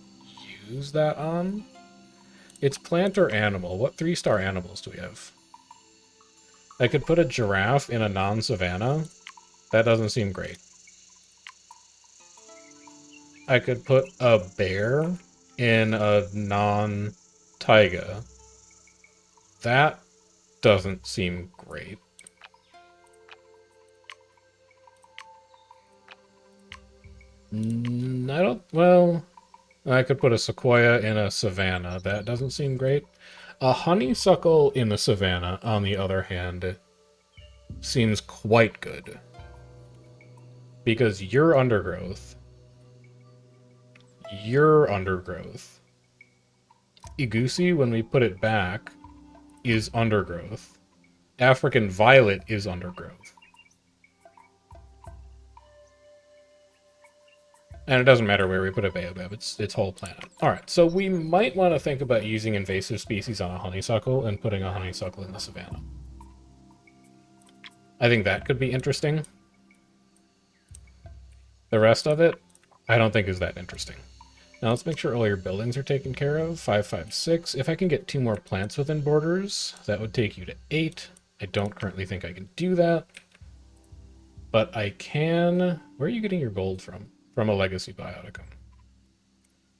use that on. It's plant or animal. What 3-star animals do we have? I could put a giraffe in a non-savanna. That doesn't seem great. I could put a bear in a non-taiga. That doesn't seem great. I don't... Well... I could put a sequoia in a savanna. That doesn't seem great. A honeysuckle in a savanna, on the other hand, seems quite good. Because you're undergrowth. You're undergrowth. Igusi, when we put it back, is undergrowth. African violet is undergrowth. And it doesn't matter where we put a baobab, it's whole planet. Alright, so we might want to think about using invasive species on a honeysuckle and putting a honeysuckle in the savannah. I think that could be interesting. The rest of it, I don't think is that interesting. Now let's make sure all your buildings are taken care of. 5, 5, 6. If I can get 2 more plants within borders, that would take you to 8. I don't currently think I can do that. But I can... Where are you getting your gold from? From a legacy bioticum.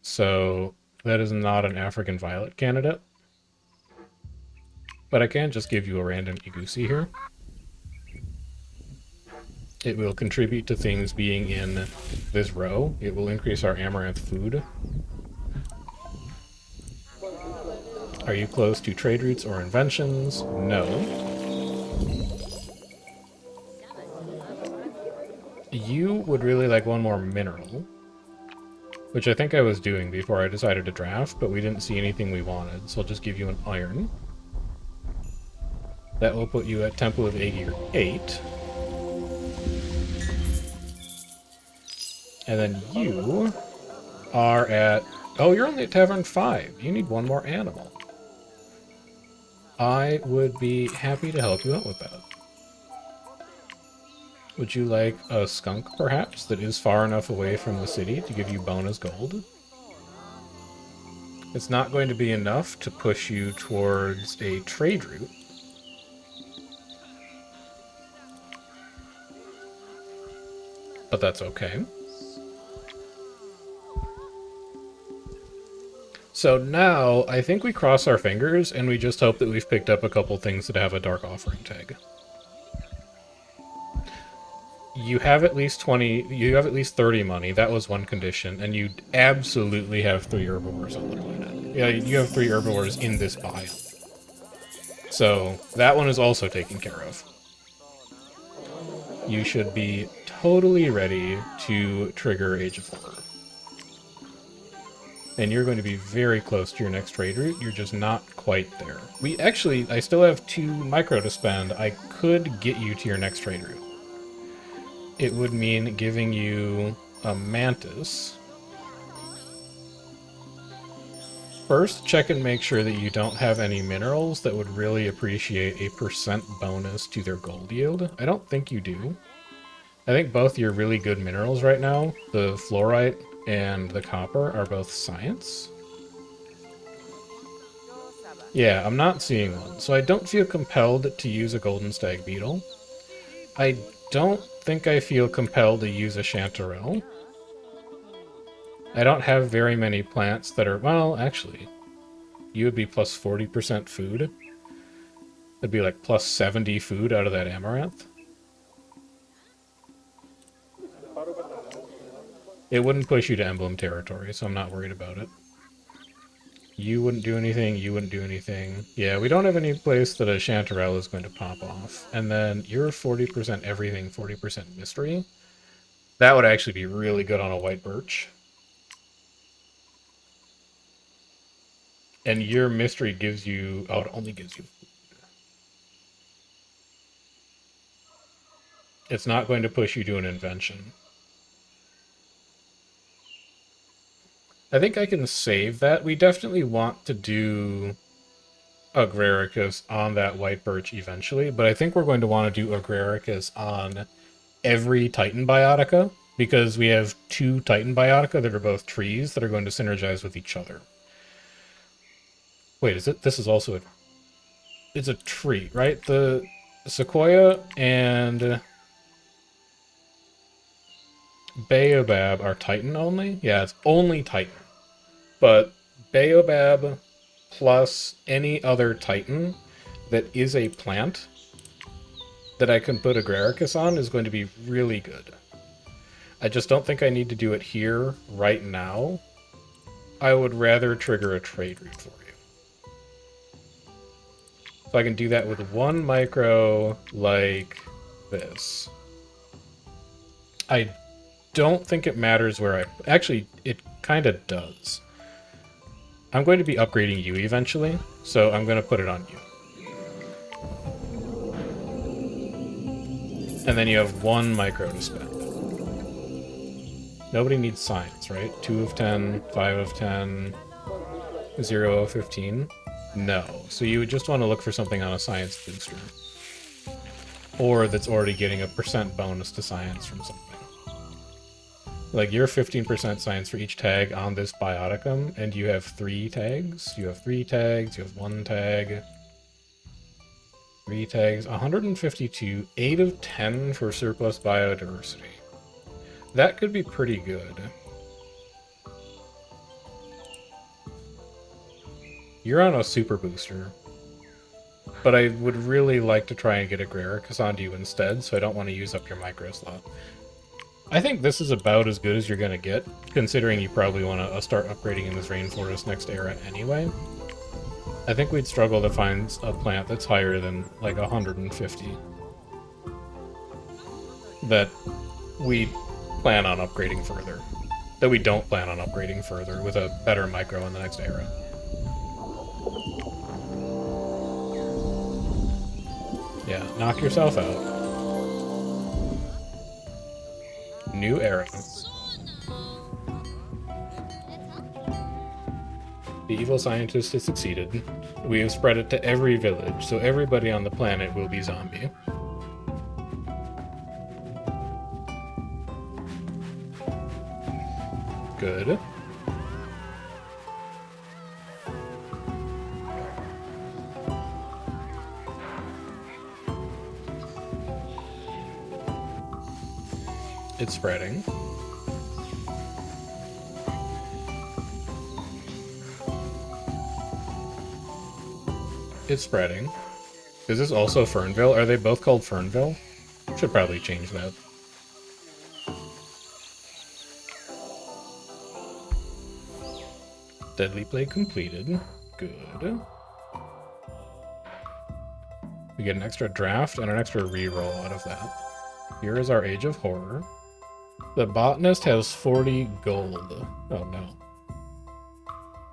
So that is not an African violet candidate. But I can just give you a random Igusi here. It will contribute to things being in this row. It will increase our amaranth food. Are you close to trade routes or inventions? No. You would really like one more mineral, which I think I was doing before I decided to draft, but we didn't see anything we wanted, so I'll just give you an iron. That will put you at Temple of Aegir 8. And then you are at... Oh, you're only at Tavern 5. You need one more animal. I would be happy to help you out with that. Would you like a skunk, perhaps, that is far enough away from the city to give you bonus gold? It's not going to be enough to push you towards a trade route. But that's okay. So now, I think we cross our fingers, and we just hope that we've picked up a couple things that have a Dark Offering tag. You have at least 20, you have at least 30 money, that was one condition, and you absolutely have 3 herbivores on the planet. Yeah, you have 3 herbivores in this biome. So, that one is also taken care of. You should be totally ready to trigger Age of Horror. And you're going to be very close to your next trade route, you're just not quite there. I still have 2 micro to spend, I could get you to your next trade route. It would mean giving you a mantis. First, check and make sure that you don't have any minerals that would really appreciate a % bonus to their gold yield. I don't think you do. I think both your really good minerals right now, the fluorite and the copper, are both science. Yeah, I'm not seeing one, so I don't feel compelled to use a golden stag beetle. I don't think I feel compelled to use a chanterelle. I don't have very many plants that are... Well, actually, you would be plus 40% food. It'd be like plus 70 food out of that amaranth. It wouldn't push you to emblem territory, so I'm not worried about it. You wouldn't do anything, you wouldn't do anything. Yeah, we don't have any place that a chanterelle is going to pop off. And then you're 40% everything, 40% mystery. That would actually be really good on a white birch. And your mystery gives you... Oh, it only gives you food. It's not going to push you to an invention. I think I can save that. We definitely want to do Agraricus on that white birch eventually, but I think we're going to want to do Agraricus on every Titan Biotica, because we have 2 Titan Biotica that are both trees that are going to synergize with each other. Wait, is it? This is also a... It's a tree, right? The Sequoia and Baobab are Titan only? Yeah, it's only Titan. But Baobab plus any other Titan that is a plant that I can put Agraricus on is going to be really good. I just don't think I need to do it here right now. I would rather trigger a trade route for you. So I can do that with 1 micro like this. I don't think it matters where I... Actually, it kind of does. I'm going to be upgrading you eventually, so I'm going to put it on you. And then you have 1 micro to spend. Nobody needs science, right? 2 of 10, 5 of 10, 0 of 15? No. So you would just want to look for something on a science booster. Or that's already getting a % bonus to science from something. Like, you're 15% science for each tag on this bioticum, and you have 3 tags. You have 3 tags, you have 1 tag. 3 tags, 152, 8 of 10 for surplus biodiversity. That could be pretty good. You're on a super booster. But I would really like to try and get a Grericus onto you instead, so I don't want to use up your micro slot. I think this is about as good as you're going to get, considering you probably want to start upgrading in this rainforest next era anyway. I think we'd struggle to find a plant that's higher than, like, 150. That we plan on upgrading further. That we don't plan on upgrading further with a better micro in the next era. Yeah, knock yourself out. New era. The evil scientist has succeeded. We have spread it to every village, so everybody on the planet will be zombie. Good. It's spreading. It's spreading. Is this also Fernville? Are they both called Fernville? Should probably change that. Deadly play completed. Good. We get an extra draft and an extra reroll out of that. Here is our Age of Horror. The botanist has 40 gold. Oh no.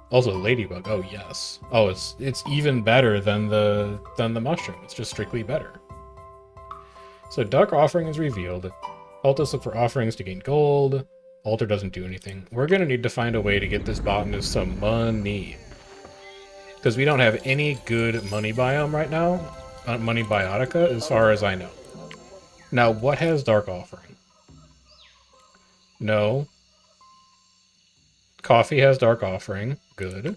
Also Ladybug. Oh yes. Oh, it's even better than the mushroom. It's just strictly better. So Dark Offering is revealed. Help us look for offerings to gain gold. Altar doesn't do anything. We're gonna need to find a way to get this botanist some money. Because we don't have any good money biome right now. Money biotica, as far as I know. Now, what has Dark Offering? No. Coffee has Dark Offering. Good.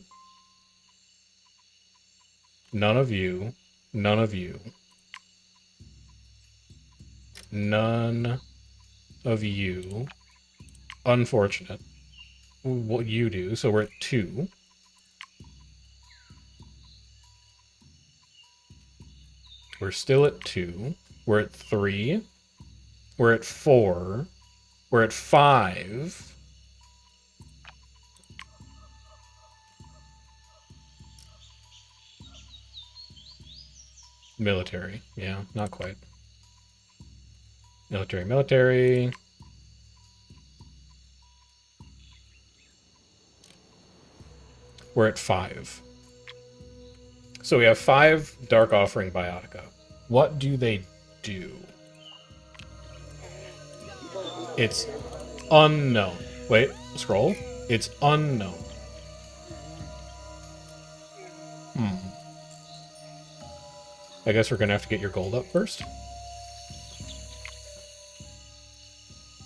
None of you. None of you. None of you. Unfortunate. What you do, so we're at 2. We're still at 2. We're at 3. We're at 4. We're at 5. Military. Yeah, not quite. Military, military. We're at 5. So we have 5 Dark Offering Biotica. What do they do? It's unknown. Wait, scroll. It's unknown. I guess we're gonna have to get your gold up first.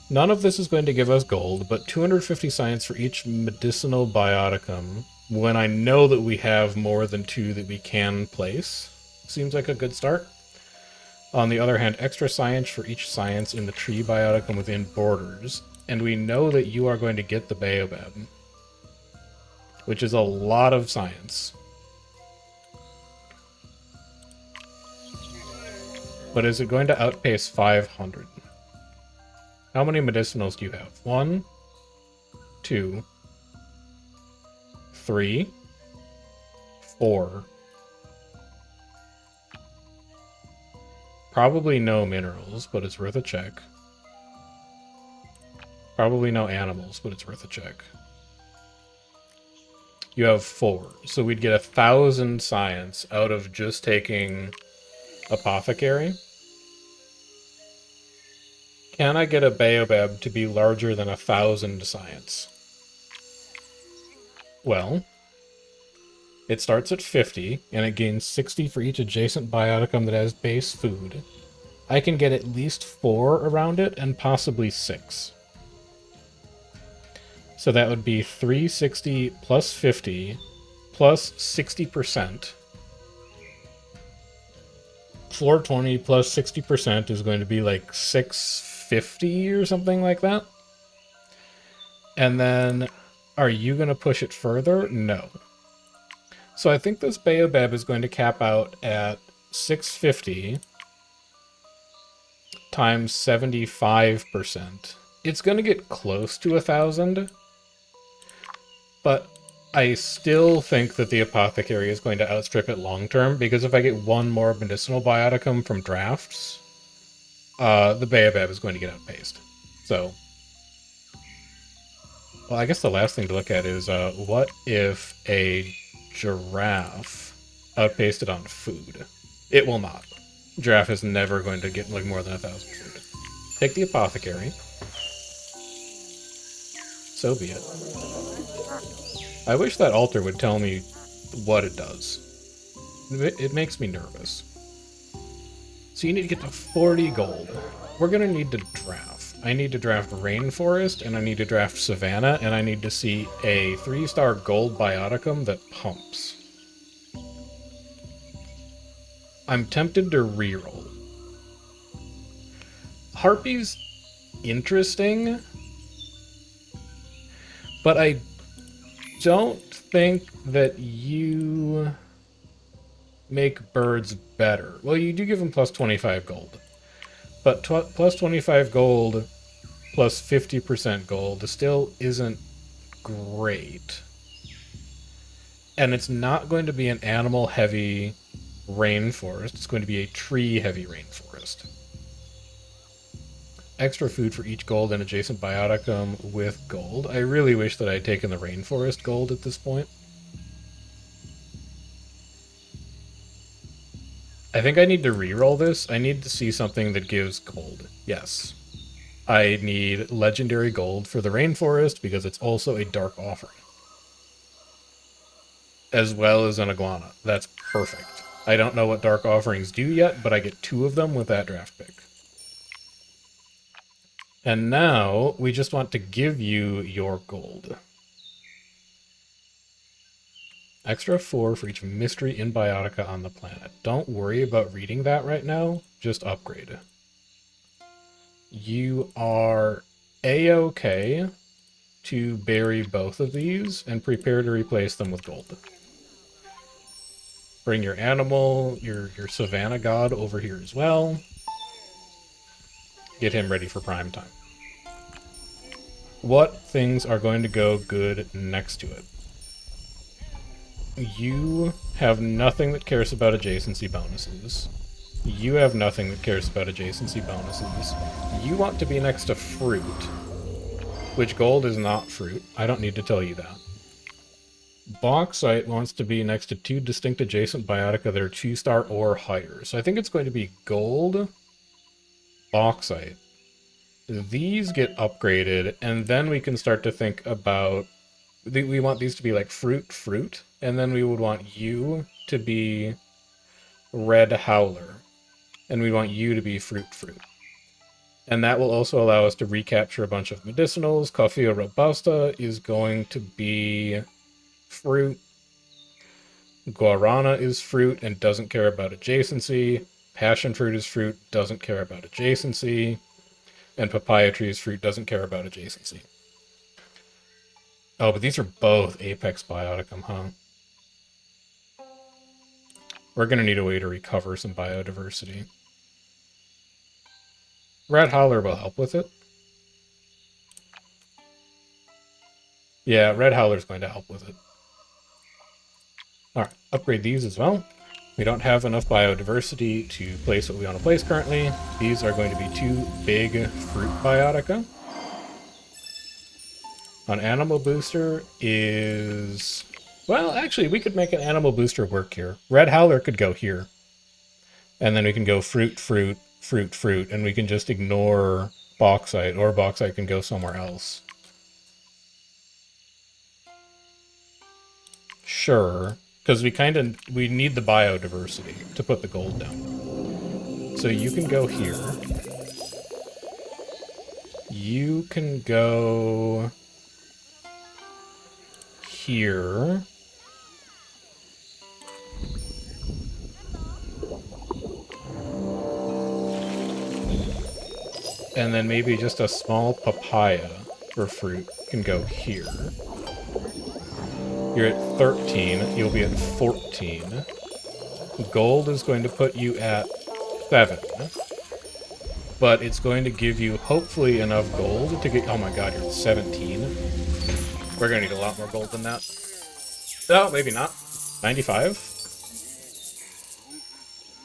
None of this is going to give us gold, but 250 science for each medicinal bioticum, when I know that we have more than 2 that we can place, seems like a good start. On the other hand, extra science for each science in the tree bioticum within borders, and we know that you are going to get the Baobab, which is a lot of science. But is it going to outpace 500? How many medicinals do you have? 1, 2, 3, 4. Probably no minerals, but it's worth a check. Probably no animals, but it's worth a check. You have 4. So we'd get 1,000 science out of just taking Apothecary. Can I get a Baobab to be larger than 1,000 science? Well, it starts at 50, and it gains 60 for each adjacent bioticum that has base food. I can get at least 4 around it, and possibly 6. So that would be 360 plus 50 plus 60%. 420 plus 60% is going to be like 650 or something like that. And then, are you going to push it further? No. So I think this Baobab is going to cap out at 650 times 75%. It's going to get close to 1,000, but I still think that the Apothecary is going to outstrip it long term, because if I get one more medicinal bioticum from drafts, the Baobab is going to get outpaced. So, well, I guess the last thing to look at is what if a giraffe outpaced it on food? It will not. Giraffe is never going to get like more than 1,000 food. Take the Apothecary. So be it. I wish that altar would tell me what it does. It makes me nervous. So you need to get to 40 gold. We're going to need to draft. I need to draft Rainforest, and I need to draft Savannah, and I need to see a 3-star gold bioticum that pumps. I'm tempted to reroll. Harpy's interesting, but I don't think that you make birds better. Well, you do give them plus 25 gold. But plus 25 gold plus 50% gold still isn't great. And it's not going to be an animal-heavy rainforest. It's going to be a tree-heavy rainforest. Extra food for each gold and adjacent bioticum with gold. I really wish that I had taken the rainforest gold at this point. I think I need to reroll this. I need to see something that gives gold. Yes. I need legendary gold for the rainforest because it's also a dark offering. As well as an iguana. That's perfect. I don't know what dark offerings do yet, but I get 2 of them with that draft pick. And now we just want to give you your gold. Extra 4 for each mystery in Biotica on the planet. Don't worry about reading that right now. Just upgrade. You are A-okay to bury both of these and prepare to replace them with gold. Bring your animal, your Savannah god over here as well. Get him ready for prime time. What things are going to go good next to it? You have nothing that cares about adjacency bonuses. You have nothing that cares about adjacency bonuses. You want to be next to fruit, which gold is not fruit. I don't need to tell you that. Bauxite wants to be next to 2 distinct adjacent biotica that are 2-star or higher. So I think it's going to be gold, bauxite. These get upgraded, and then we can start to think about... We want these to be like fruit, and then we would want you to be red howler, and we want you to be fruit. And that will also allow us to recapture a bunch of medicinals. Coffea robusta is going to be fruit. Guarana is fruit and doesn't care about adjacency. Passion fruit is fruit, doesn't care about adjacency. And papaya tree is fruit, doesn't care about adjacency. Oh, but these are both Apex Bioticum, huh? We're going to need a way to recover some biodiversity. Red Howler will help with it. Yeah, Red Howler's going to help with it. Alright, upgrade these as well. We don't have enough biodiversity to place what we want to place currently. These are going to be 2 big fruit biotica. An animal booster is... Well, actually, we could make an animal booster work here. Red Howler could go here. And then we can go fruit, fruit, fruit, fruit, and we can just ignore bauxite, or bauxite can go somewhere else. Sure, because we need the biodiversity to put the gold down. So you can go here. You can go here. And then maybe just a small papaya for fruit can go here. You're at 13, you'll be at 14. Gold is going to put you at 7. But it's going to give you, hopefully, enough gold to get... Oh my god, you're at 17. We're going to need a lot more gold than that. No, maybe not. 95?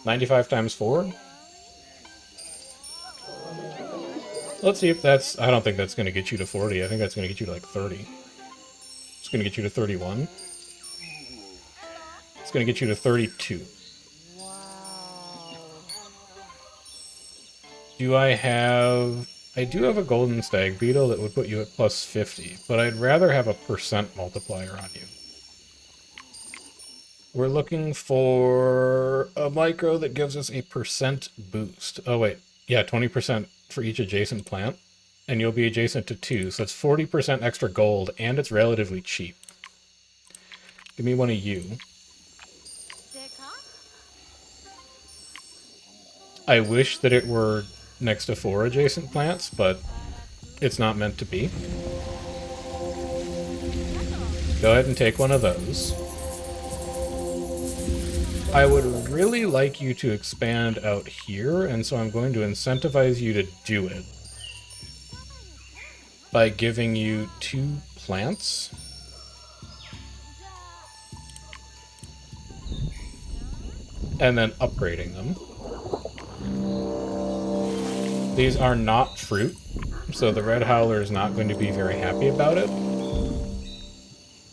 95 times 4? Let's see if that's... I don't think that's going to get you to 40. I think that's going to get you to, like, 30. It's going to get you to 31. It's going to get you to 32. Do I have... I do have a golden stag beetle that would put you at plus 50, but I'd rather have a percent multiplier on you. We're looking for a micro that gives us a percent boost. Oh, wait. Yeah, 20% for each adjacent plant, and you'll be adjacent to 2, so that's 40% extra gold, and it's relatively cheap. Give me one of you. I wish that it were next to 4 adjacent plants, but it's not meant to be. Go ahead and take one of those. I would really like you to expand out here, and so I'm going to incentivize you to do it by giving you 2 plants. And then upgrading them. These are not fruit, so the Red Howler is not going to be very happy about it.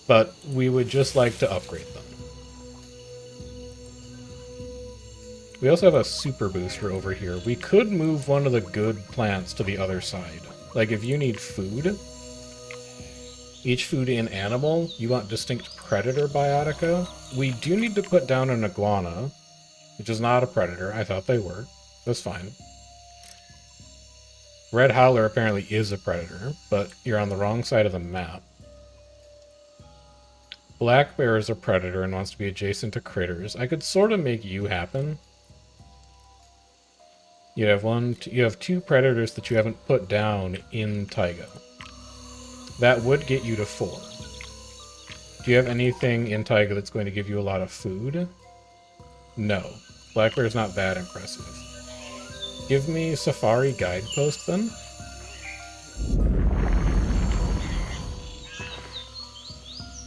But we would just like to upgrade them. We also have a super booster over here. We could move one of the good plants to the other side. Like if you need food, each food in animal, you want distinct predator biotica. We do need to put down an iguana, which is not a predator. I thought they were. That's fine. Red Howler apparently is a predator, but you're on the wrong side of the map. Black Bear is a predator and wants to be adjacent to critters. I could sort of make you happen. You have 2 predators that you haven't put down in Taiga. That would get you to 4. Do you have anything in Taiga that's going to give you a lot of food? No. Black Bear's not that impressive. Give me Safari Guidepost, then.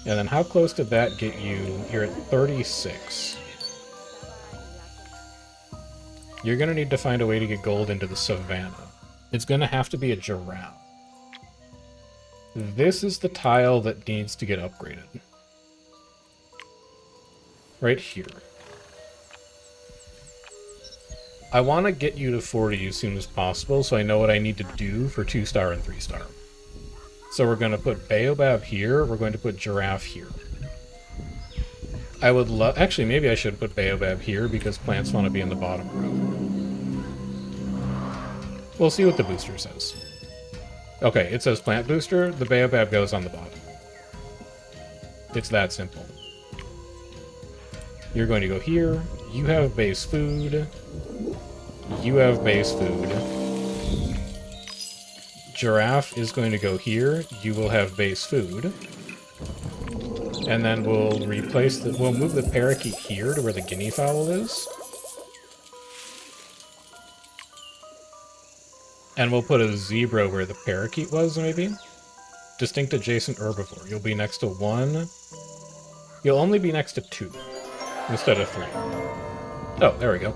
And then how close did that get you? You're at 36. You're going to need to find a way to get gold into the savannah. It's going to have to be a giraffe. This is the tile that needs to get upgraded. Right here. I want to get you to 40 as soon as possible, so I know what I need to do for 2-star and 3-star. So we're going to put Baobab here, we're going to put Giraffe here. I would love... Actually, maybe I should put Baobab here, because plants want to be in the bottom row. We'll see what the booster says. Okay, it says plant booster, the Baobab goes on the bottom. It's that simple. You're going to go here, you have base food... You have base food. Giraffe is going to go here. You will have base food. And then we'll replace the... We'll move the parakeet here to where the guinea fowl is. And we'll put a zebra where the parakeet was, maybe? Distinct adjacent herbivore. You'll be next to 1. You'll only be next to 2 instead of 3. Oh, there we go.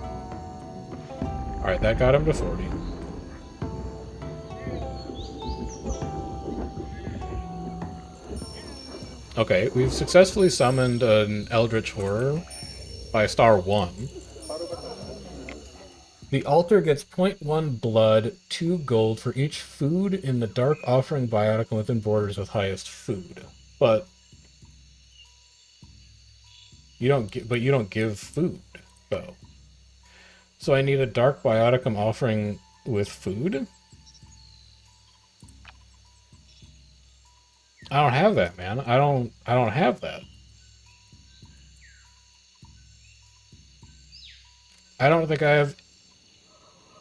Alright, that got him to 40. Okay, we've successfully summoned an Eldritch Horror by star 1. The altar gets .1 blood, 2 gold for each food in the Dark Offering biotic within borders with highest food. But you don't give food, though. So I need a Dark Bioticum offering with food? I don't have that, man. I don't have that. I don't think I have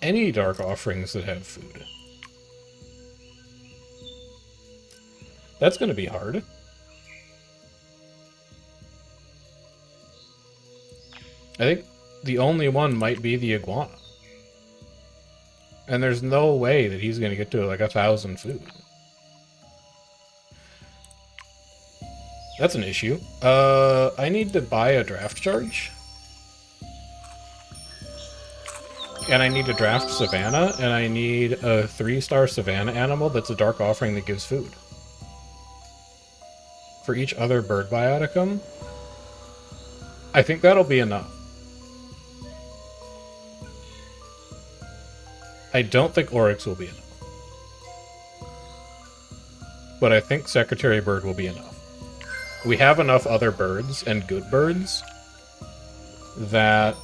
any Dark Offerings that have food. That's gonna be hard. I think the only one might be the iguana. And there's no way that he's gonna get to like 1,000 food. That's an issue. I need to buy a draft charge. And I need to draft Savannah, and I need a 3-star Savannah animal that's a Dark Offering that gives food. For each other bird bioticum, I think that'll be enough. I don't think Oryx will be enough. But I think Secretary Bird will be enough. We have enough other birds, and good birds, that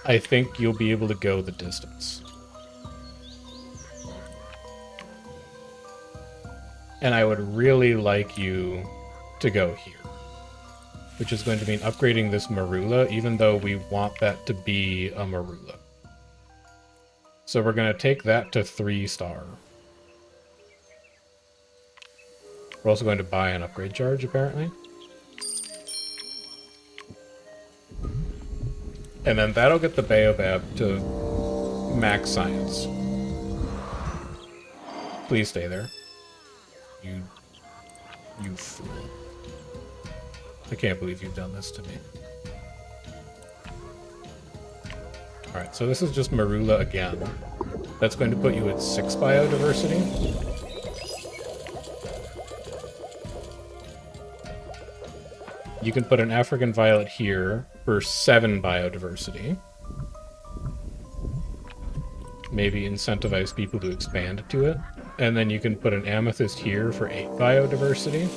I think you'll be able to go the distance. And I would really like you to go here. Which is going to mean upgrading this Marula, even though we want that to be a Marula. So we're going to take that to 3-star. We're also going to buy an upgrade charge, apparently. And then that'll get the Baobab to max science. Please stay there. You fool. I can't believe you've done this to me. Alright, so this is just Marula again. That's going to put you at 6 biodiversity. You can put an African Violet here for 7 biodiversity. Maybe incentivize people to expand to it. And then you can put an Amethyst here for 8 biodiversity.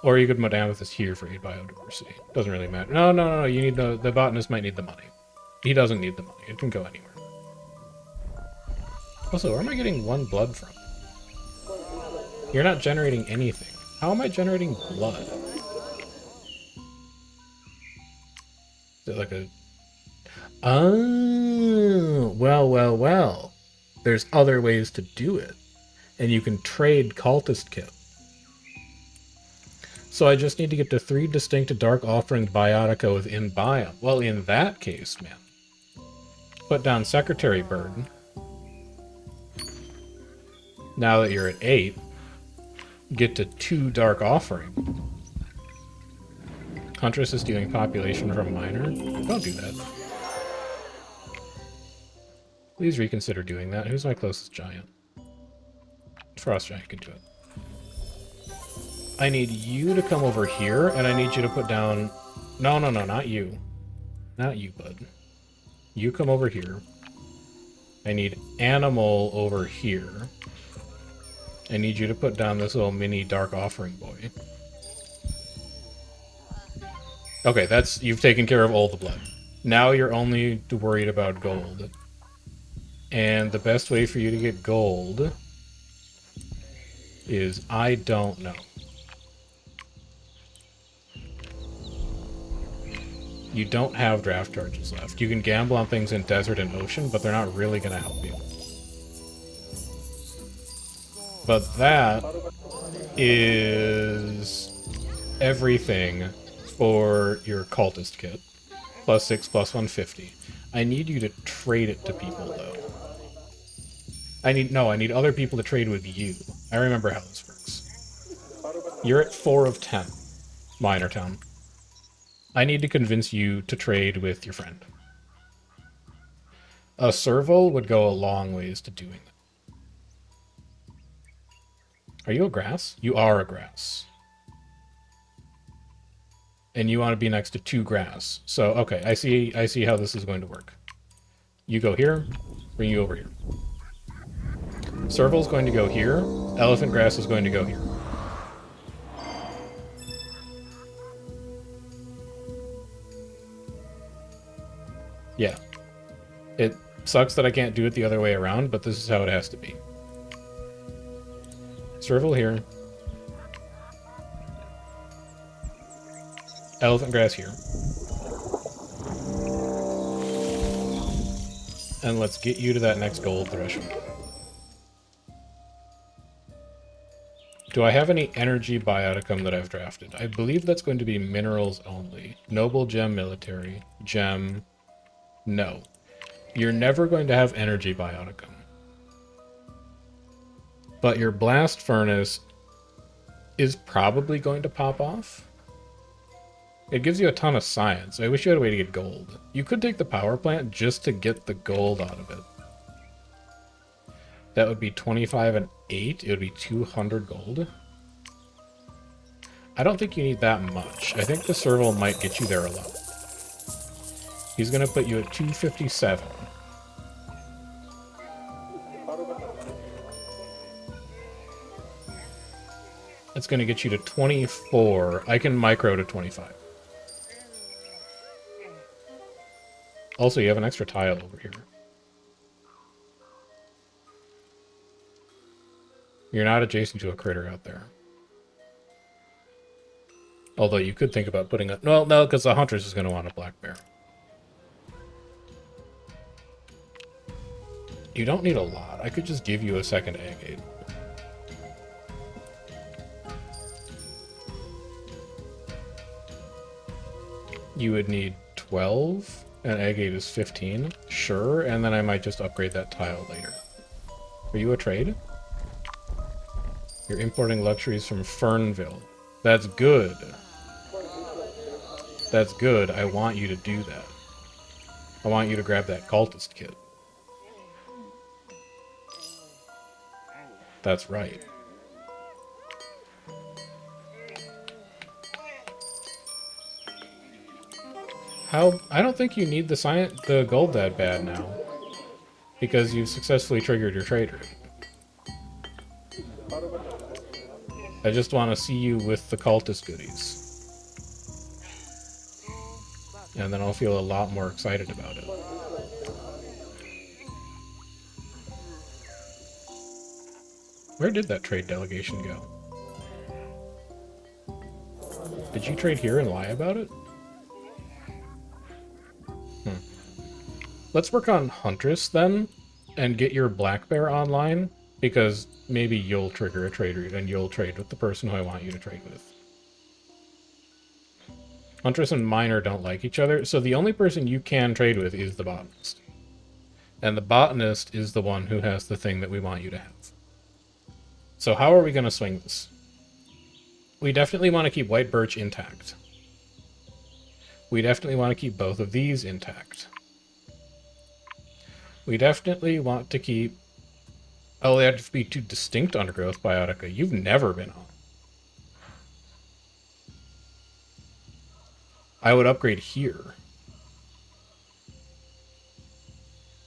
Or you could put Amethyst here for 8 biodiversity. Doesn't really matter. No, you need the botanist might need the money. He doesn't need the money. It can go anywhere. Also, where am I getting 1 blood from? You're not generating anything. How am I generating blood? Is it like a... Oh, well. There's other ways to do it. And you can trade cultist kit. So I just need to get to 3 distinct Dark Offering Biotica within biome. Well, in that case, man. Put down Secretary Bird. Now that you're at 8, get to 2 Dark Offering. Huntress is stealing population from Miner. Don't do that. Please reconsider doing that. Who's my closest giant? Frost Giant can do it. I need you to come over here, and I need you to put down... No, not you. Not you, bud. You come over here. I need Animal over here. I need you to put down this little mini Dark Offering boy. Okay, you've taken care of all the blood. Now you're only worried about gold. And the best way for you to get gold is, I don't know. You don't have draft charges left. You can gamble on things in desert and ocean, but they're not really going to help you. But that is everything for your cultist kit. +6, +150. I need you to trade it to people, though. I need other people to trade with you. I remember how this works. You're at 4 of 10. Minor Town. I need to convince you to trade with your friend. A serval would go a long ways to doing that. Are you a grass? You are a grass. And you want to be next to 2 grass. So, okay, I see how this is going to work. You go here, bring you over here. Serval's going to go here, elephant grass is going to go here. Yeah. It sucks that I can't do it the other way around, but this is how it has to be. Serval here. Elephant grass here. And let's get you to that next gold threshold. Do I have any energy bioticum that I've drafted? I believe that's going to be minerals only. Noble gem military. Gem. No. You're never going to have energy bioticum. But your blast furnace is probably going to pop off. It gives you a ton of science. I wish you had a way to get gold. You could take the power plant just to get the gold out of it. That would be 25 and 8. It would be 200 gold. I don't think you need that much. I think the serval might get you there a lot. He's going to put you at 257. That's going to get you to 24. I can micro to 25. Also, you have an extra tile over here. You're not adjacent to a critter out there. Although you could think about putting a... No, because the huntress is going to want a black bear. You don't need a lot. I could just give you a second agate. You would need 12, and agate is 15. Sure, and then I might just upgrade that tile later. Are you a trade? You're importing luxuries from Fernville. That's good. That's good. I want you to do that. I want you to grab that cultist kit. That's right. How? I don't think you need the gold that bad now. Because you've successfully triggered your trader. I just want to see you with the cultist goodies. And then I'll feel a lot more excited about it. Where did that trade delegation go? Did you trade here and lie about it? Let's work on Huntress then, and get your black bear online, because maybe you'll trigger a trade route and you'll trade with the person who I want you to trade with. Huntress and Miner don't like each other, so the only person you can trade with is the botanist. And the botanist is the one who has the thing that we want you to have. So how are we going to swing this? We definitely want to keep white birch intact. We definitely want to keep both of these intact. We definitely want to keep... Oh, they have to be 2 distinct undergrowth biotica. You've never been on. I would upgrade here.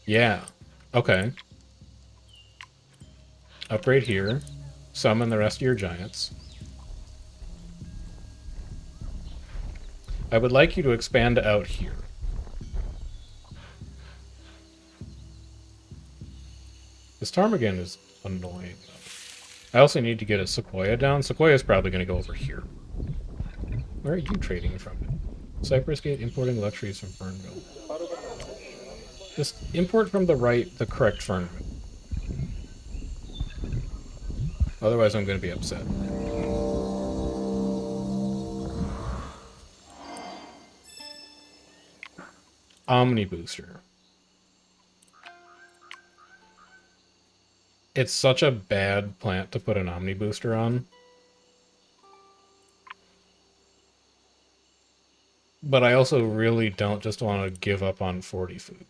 Yeah. Okay. Upgrade here. Summon the rest of your giants. I would like you to expand out here. This ptarmigan is annoying, though. I also need to get a sequoia down. Sequoia's probably going to go over here. Where are you trading from? Cypress Gate importing luxuries from Fernville. Just import from the correct Fernville. Otherwise, I'm going to be upset. Omni Booster. It's such a bad plant to put an Omni Booster on. But I also really don't just want to give up on 40 food.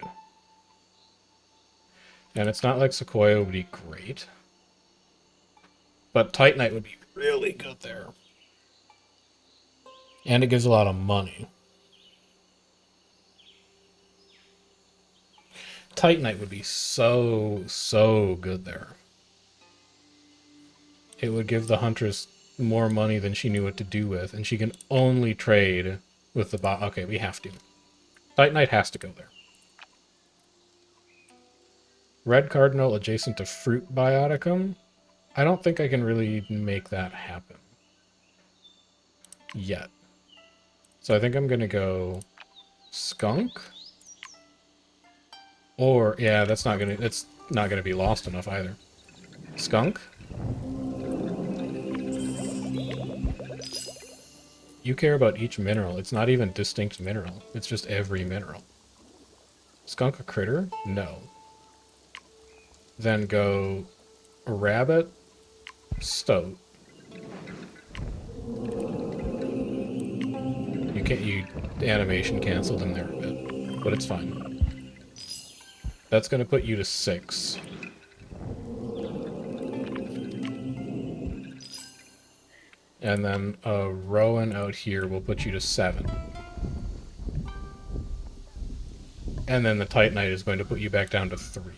And it's not like Sequoia would be great. But Titanite would be really good there. And it gives a lot of money. Titanite would be so good there. It would give the Huntress more money than she knew what to do with, and she can only trade with the bot. Okay, we have to. Titanite has to go there. Red Cardinal adjacent to Fruit Bioticum. I don't think I can really make that happen yet. So I think I'm going to go Skunk. Or, yeah, it's not going to be lost enough either. Skunk. You care about each mineral. It's not even distinct mineral. It's just every mineral. Skunk a critter? No. Then go Rabbit, Stoat. You animation canceled in there a bit, but it's fine. That's going to put you to 6. And then Rowan out here will put you to 7. And then the Titanite is going to put you back down to 3.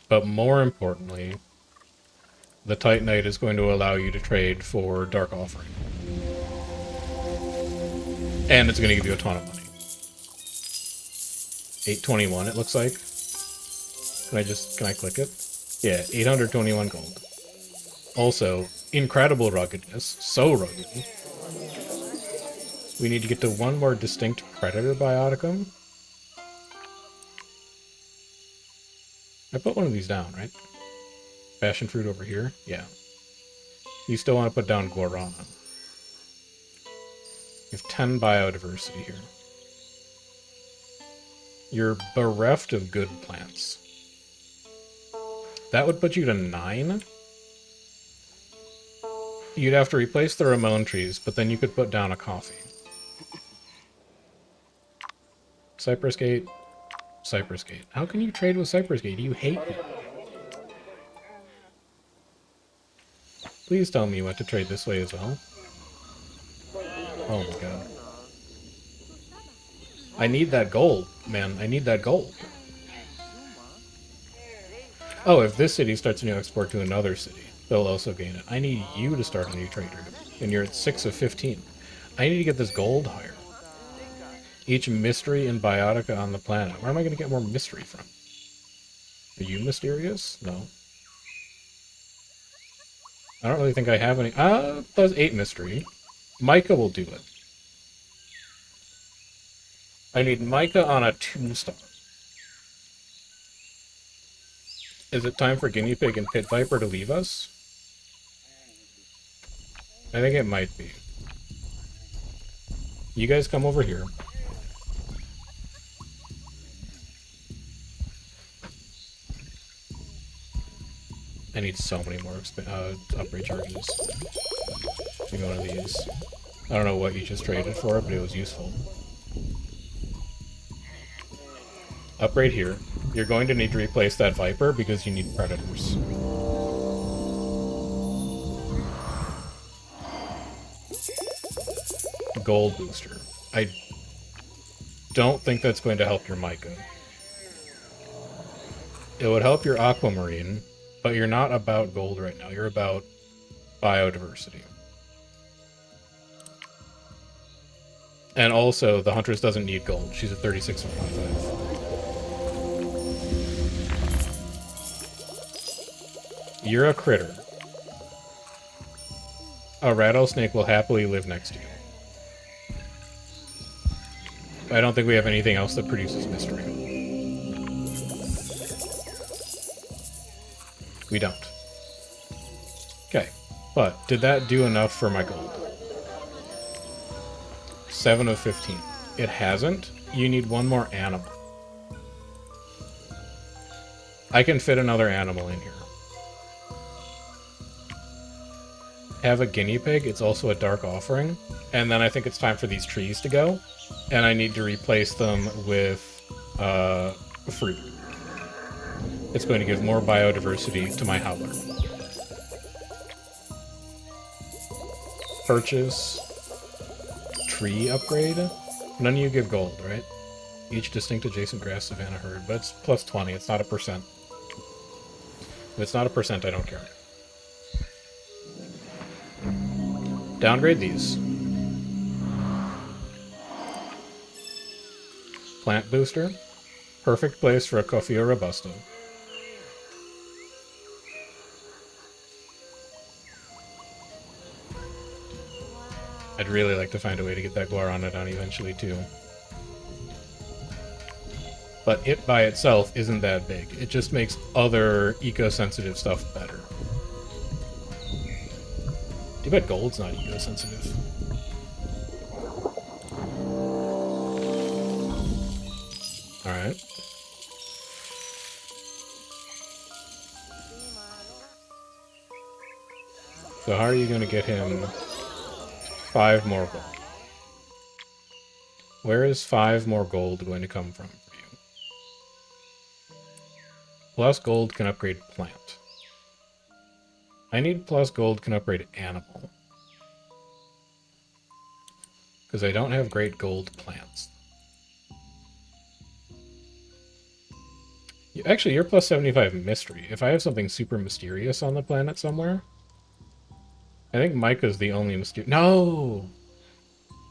But more importantly, the Titanite is going to allow you to trade for Dark Offering. And it's going to give you a ton of money. 821 it looks like. Can I click it? Yeah, 821 gold. Also, incredible ruggedness. So rugged. We need to get to one more distinct Predator Bioticum. I put one of these down, right? Passion fruit over here? Yeah. You still want to put down Guarana. You have 10 biodiversity here. You're bereft of good plants. That would put you to 9. You'd have to replace the Ramon trees, but then you could put down a coffee. Cypress Gate. Cypress Gate. How can you trade with Cypress Gate? You hate me. Please tell me what to trade this way as well. Oh my god. I need that gold, man. I need that gold. Oh, if this city starts a new export to another city, they'll also gain it. I need you to start a new trade route, and you're at 6 of 15. I need to get this gold higher. Each mystery and biotica on the planet. Where am I going to get more mystery from? Are you mysterious? No. I don't really think I have any. That's 8 mystery. Micah will do it. I need Micah on a 2-star. Is it time for Guinea Pig and Pit Viper to leave us? I think it might be. You guys come over here. I need so many more upgrade charges. Give me one of these. I don't know what you just traded for, but it was useful. Upgrade here. You're going to need to replace that Viper because you need Predators. Gold booster. I don't think that's going to help your Micah. It would help your Aquamarine, but you're not about gold right now. You're about biodiversity. And also, the Huntress doesn't need gold. She's at 36.5. You're a critter. A rattlesnake will happily live next to you. I don't think we have anything else that produces mystery. We don't. Okay, but did that do enough for my gold? 7 of 15. It hasn't. You need one more animal. I can fit another animal in here. Have a guinea pig. It's also a dark offering. And then I think it's time for these trees to go. And I need to replace them with fruit. It's going to give more biodiversity to my howler. Purchase. Tree upgrade. None of you give gold, right? Each distinct adjacent grass savanna herd, but it's plus 20. It's not a percent. If it's not a percent, I don't care. Downgrade these. Plant booster. Perfect place for a Coffea robusta. I'd really like to find a way to get that Guaranodon eventually, too. But it by itself isn't that big. It just makes other eco-sensitive stuff better. Too bad gold's not eco-sensitive. Alright. So how are you going to get him 5 more gold? Where is 5 more gold going to come from for you? Plus gold can upgrade plant. I need plus gold can upgrade animal. Because I don't have great gold plants. Actually, you're plus 75 mystery. If I have something super mysterious on the planet somewhere... I think Micah's the only mysterious... No!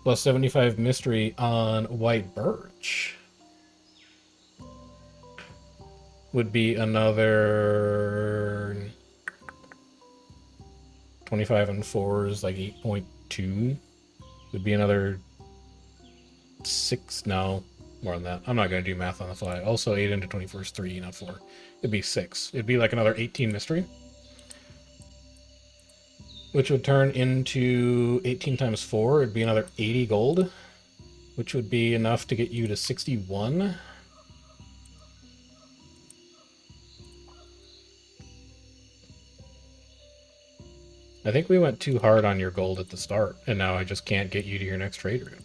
Plus 75 mystery on white birch. Would be another... 25 and 4 is like 8.2. Would be another 6... No, more than that. I'm not going to do math on the fly. Also, 8 into 24 is 3, not 4. It'd be 6. It'd be like another 18 mystery. Which would turn into 18 times 4. It'd be another 80 gold. Which would be enough to get you to 61. I think we went too hard on your gold at the start, and now I just can't get you to your next trade route.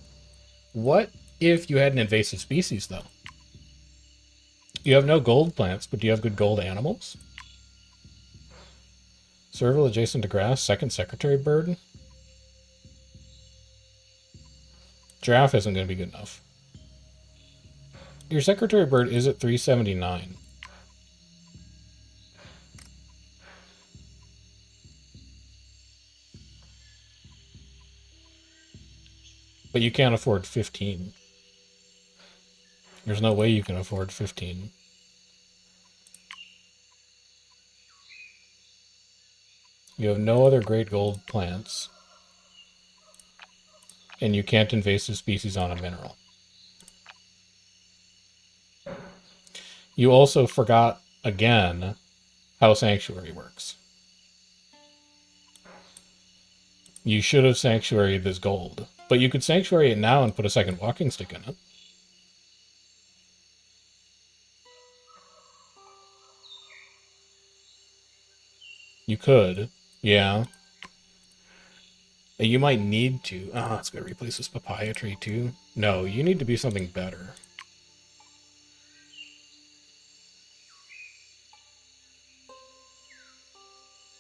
What if you had an invasive species, though? You have no gold plants, but do you have good gold animals? Serval adjacent to grass, second secretary bird. Giraffe isn't going to be good enough. Your secretary bird is at 379. But you can't afford 15. There's no way you can afford 15. You have no other great gold plants. And you can't invasive species on a mineral. You also forgot, again, how Sanctuary works. You should have Sanctuaried this gold. But you could Sanctuary it now and put a second walking stick in it. You could. Yeah. You might need to. Ah, it's going to replace this papaya tree too. No, you need to be something better.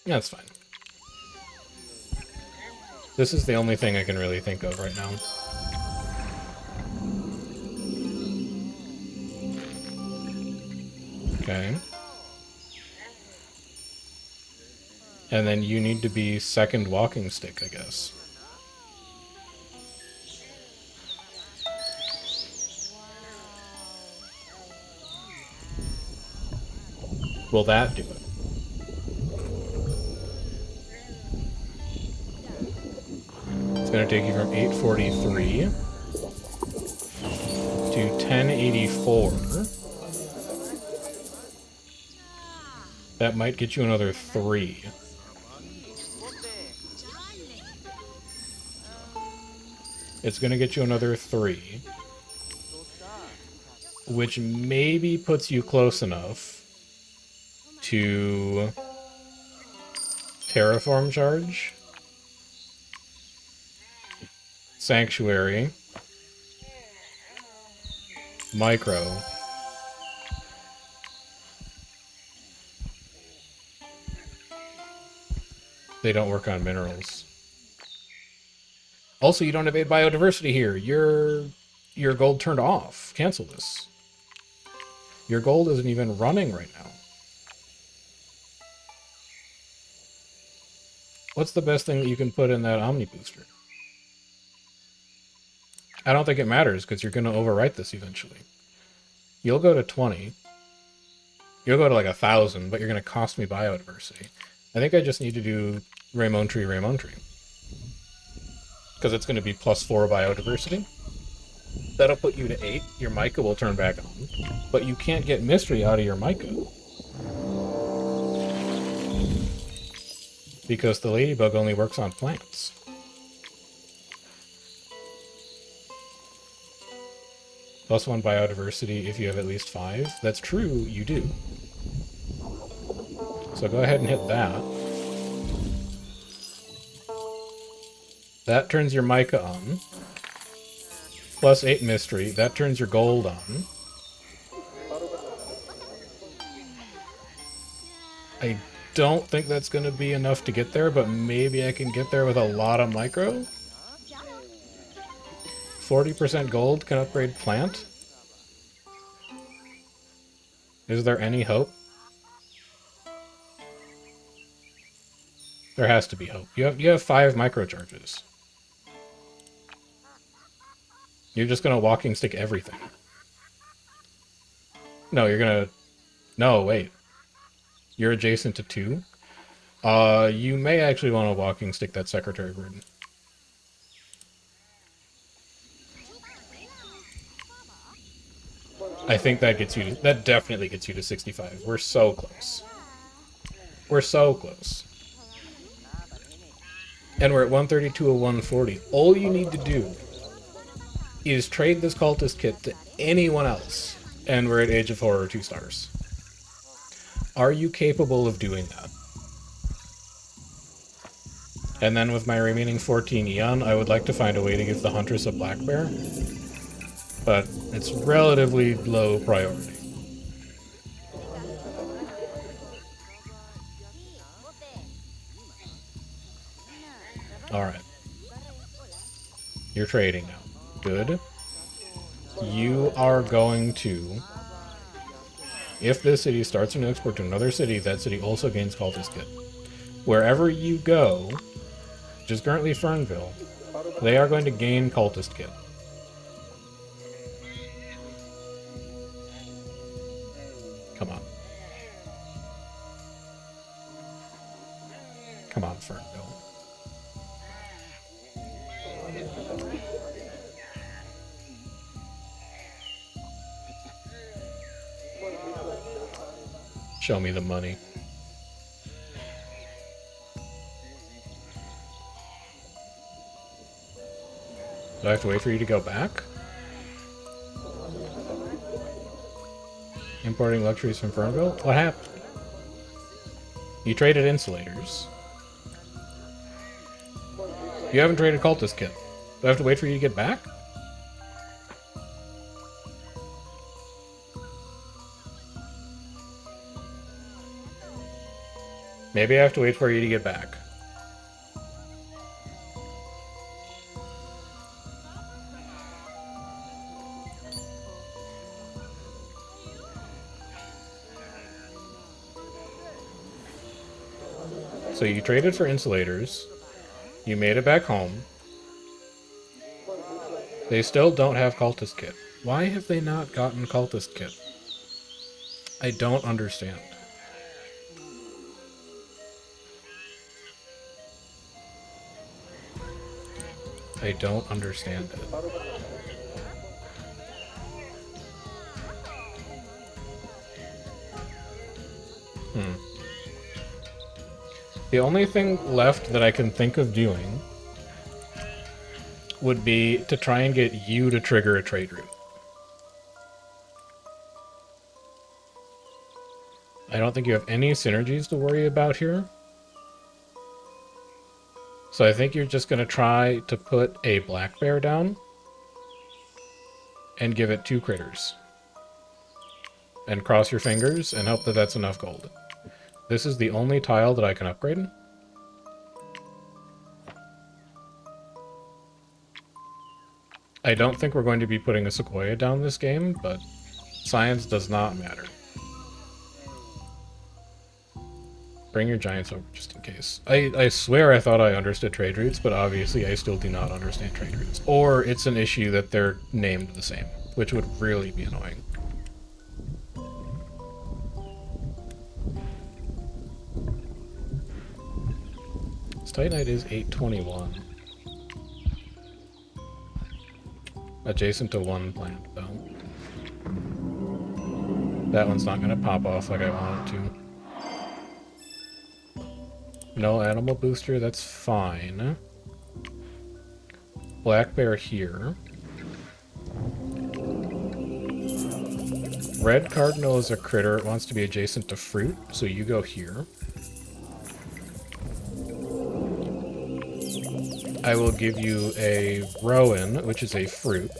That's fine. This is the only thing I can really think of right now. Okay. And then you need to be second walking stick, I guess. Will that do it? It's going to take you from 843 to 1084. That might get you another 3. It's going to get you another 3. Which maybe puts you close enough to terraform charge, sanctuary, micro, They don't work on minerals. Also, you don't have 8 biodiversity here. Your gold turned off. Cancel this. Your gold isn't even running right now. What's the best thing that you can put in that Omni booster? I don't think it matters, because you're going to overwrite this eventually. You'll go to 20. You'll go to like 1,000, but you're going to cost me biodiversity. I think I just need to do Raymond Tree. Because it's going to be +4 biodiversity. That'll put you to 8. Your mica will turn back on. But you can't get mystery out of your mica. Because the ladybug only works on plants. +1 biodiversity if you have at least 5. That's true, you do. So go ahead and hit that. That turns your mica on. +8 mystery. That turns your gold on. I don't think that's going to be enough to get there, but maybe I can get there with a lot of micro. 40% gold can upgrade plant. Is there any hope? There has to be hope. You have 5 microcharges. You're just gonna walking stick everything. No, you're gonna... No, wait. You're adjacent to 2? You may actually want to walking stick that secretary burden. I think that gets you to... That definitely gets you to 65. We're so close. We're so close. And we're at 132 of 140. All you need to do is trade this cultist kit to anyone else, and we're at Age of Horror 2 stars. Are you capable of doing that? And then with my remaining 14 Eon, I would like to find a way to give the Huntress a black bear. But it's relatively low priority. Alright. You're trading now. Good. You are going to... If this city starts a new export to another city, that city also gains cultist kit. Wherever you go, which is currently Fernville, they are going to gain cultist kit. Come on. Come on, Fernville. Show me the money. Do I have to wait for you to go back? Importing luxuries from Fernville? What happened? You traded insulators. You haven't traded cultist kit. Do I have to wait for you to get back? Maybe I have to wait for you to get back. So you traded for insulators. You made it back home. They still don't have cultist kit. Why have they not gotten cultist kit? I don't understand. I don't understand it. The only thing left that I can think of doing would be to try and get you to trigger a trade route. I don't think you have any synergies to worry about here. So I think you're just going to try to put a black bear down and give it 2 critters. And cross your fingers and hope that that's enough gold. This is the only tile that I can upgrade. I don't think we're going to be putting a Sequoia down this game, but science does not matter. Bring your giants over just in case. I swear I thought I understood trade routes, but obviously I still do not understand trade routes. Or it's an issue that they're named the same, which would really be annoying. This Titanite is 821. Adjacent to one plant, though. That one's not going to pop off like I want it to. No animal booster, that's fine. Black bear here. Red cardinal is a critter. It wants to be adjacent to fruit, so you go here. I will give you a rowan, which is a fruit.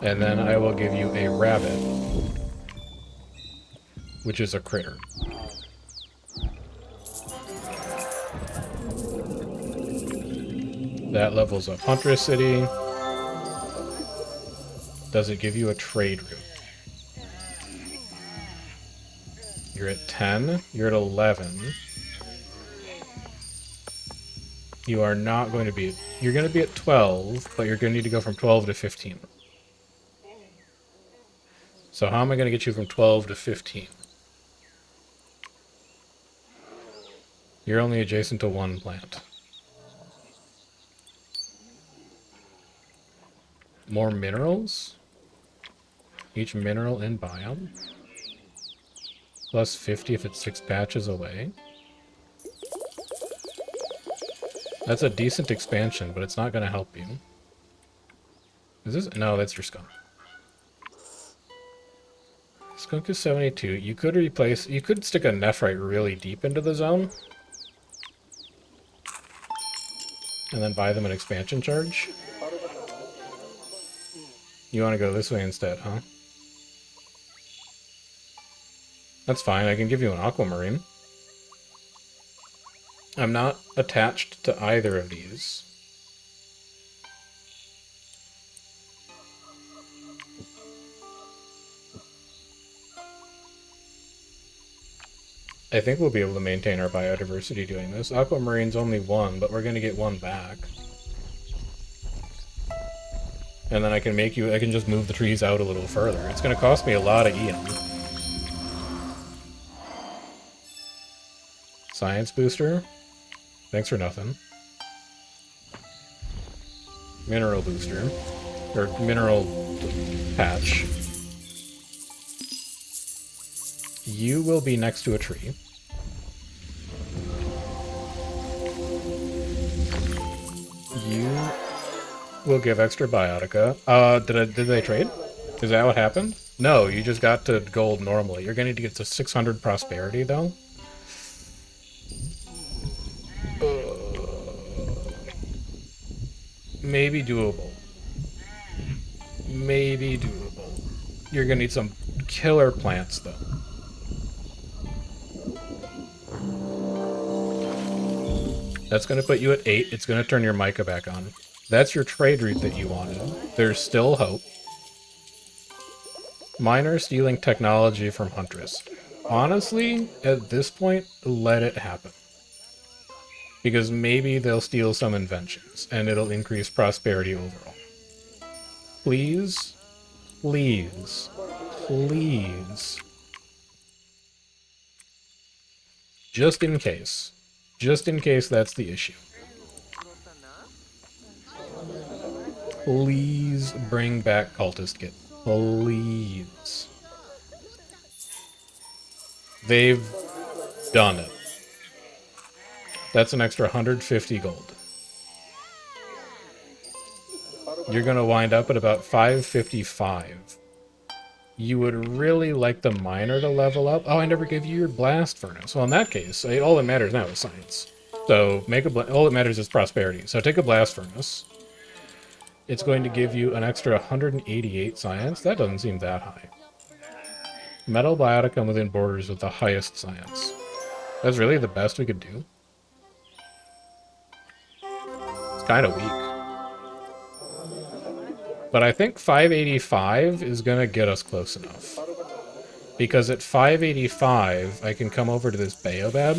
And then I will give you a rabbit, which is a critter. That levels up Huntress City. Does it give you a trade route? You're at 10. You're at 11. You are not going to be... You're going to be at 12, but you're going to need to go from 12 to 15. So how am I going to get you from 12 to 15? You're only adjacent to one plant. More minerals? Each mineral in biome? Plus 50 if it's 6 patches away. That's a decent expansion, but it's not going to help you. Is this? No, that's your skunk. Skunk is 72. You could replace... You could stick a nephrite really deep into the zone. And then buy them an expansion charge. You want to go this way instead, huh? That's fine. I can give you an aquamarine. I'm not attached to either of these. I think we'll be able to maintain our biodiversity doing this. Aquamarine's only one, but we're going to get one back. And then I can just move the trees out a little further. It's going to cost me a lot of EM. Science booster? Thanks for nothing. Mineral booster. Or mineral patch. You will be next to a tree. You will give extra biotica. Did they trade? Is that what happened? No, you just got to gold normally. You're gonna need to get to 600 prosperity though. Maybe doable. Maybe doable. You're gonna need some killer plants though. That's going to put you at 8. It's going to turn your mica back on. That's your trade route that you wanted. There's still hope. Miner stealing technology from Huntress. Honestly, at this point, let it happen. Because maybe they'll steal some inventions, and it'll increase prosperity overall. Please? Please. Please. Just in case. Just in case that's the issue. Please bring back Cultist Kit. Please. They've done it. That's an extra 150 gold. You're going to wind up at about 555. You would really like the miner to level up. Oh, I never gave you your blast furnace. Well, in that case, all that matters now is science. So make all that matters is prosperity. So take a blast furnace. It's going to give you an extra 188 science. That doesn't seem that high. Metal biotica within borders with the highest science. That's really the best we could do. It's kind of weak. But I think 585 is going to get us close enough. Because at 585, I can come over to this baobab,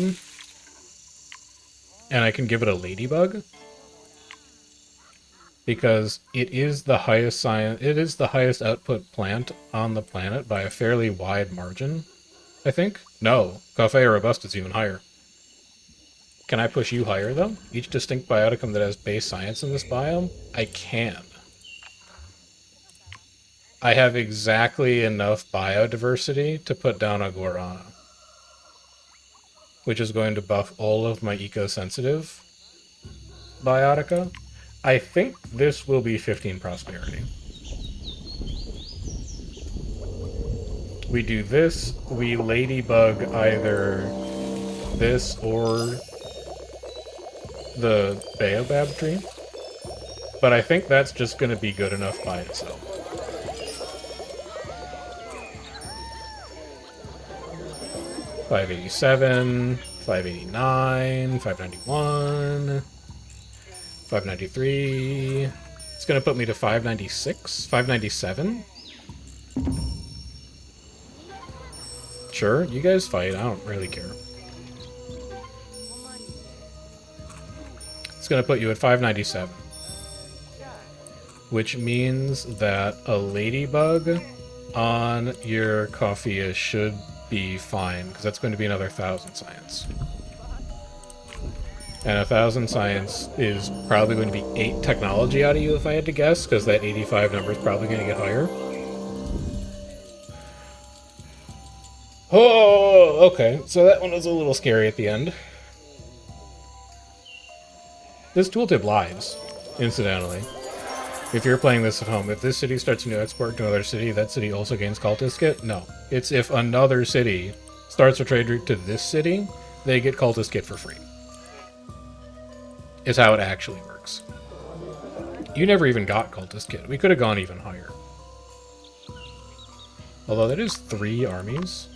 and I can give it a ladybug. Because it is the highest science, it is the highest output plant on the planet by a fairly wide margin, I think. No, Coffea robusta is even higher. Can I push you higher, though? Each distinct bioticum that has base science in this biome? I can. I have exactly enough biodiversity to put down a guarana, which is going to buff all of my eco-sensitive biotica. I think this will be 15 prosperity. We do this, we ladybug either this or the baobab tree. But I think that's just going to be good enough by itself. $587, $589, $591, $593. It's going to put me to $596, $597. Sure, you guys fight. I don't really care. It's going to put you at $597. Which means that a ladybug on your Coffea should be fine, because that's going to be another 1,000 science. And 1,000 science is probably going to be 8 technology out of you if I had to guess, because that 85 number is probably going to get higher. Oh, okay. So that one was a little scary at the end. This tooltip lies, incidentally. If you're playing this at home, if this city starts a new export to another city, that city also gains cultist kit? No. It's if another city starts a trade route to this city, they get cultist kit for free. Is how it actually works. You never even got cultist kit. We could have gone even higher. Although that is 3 armies.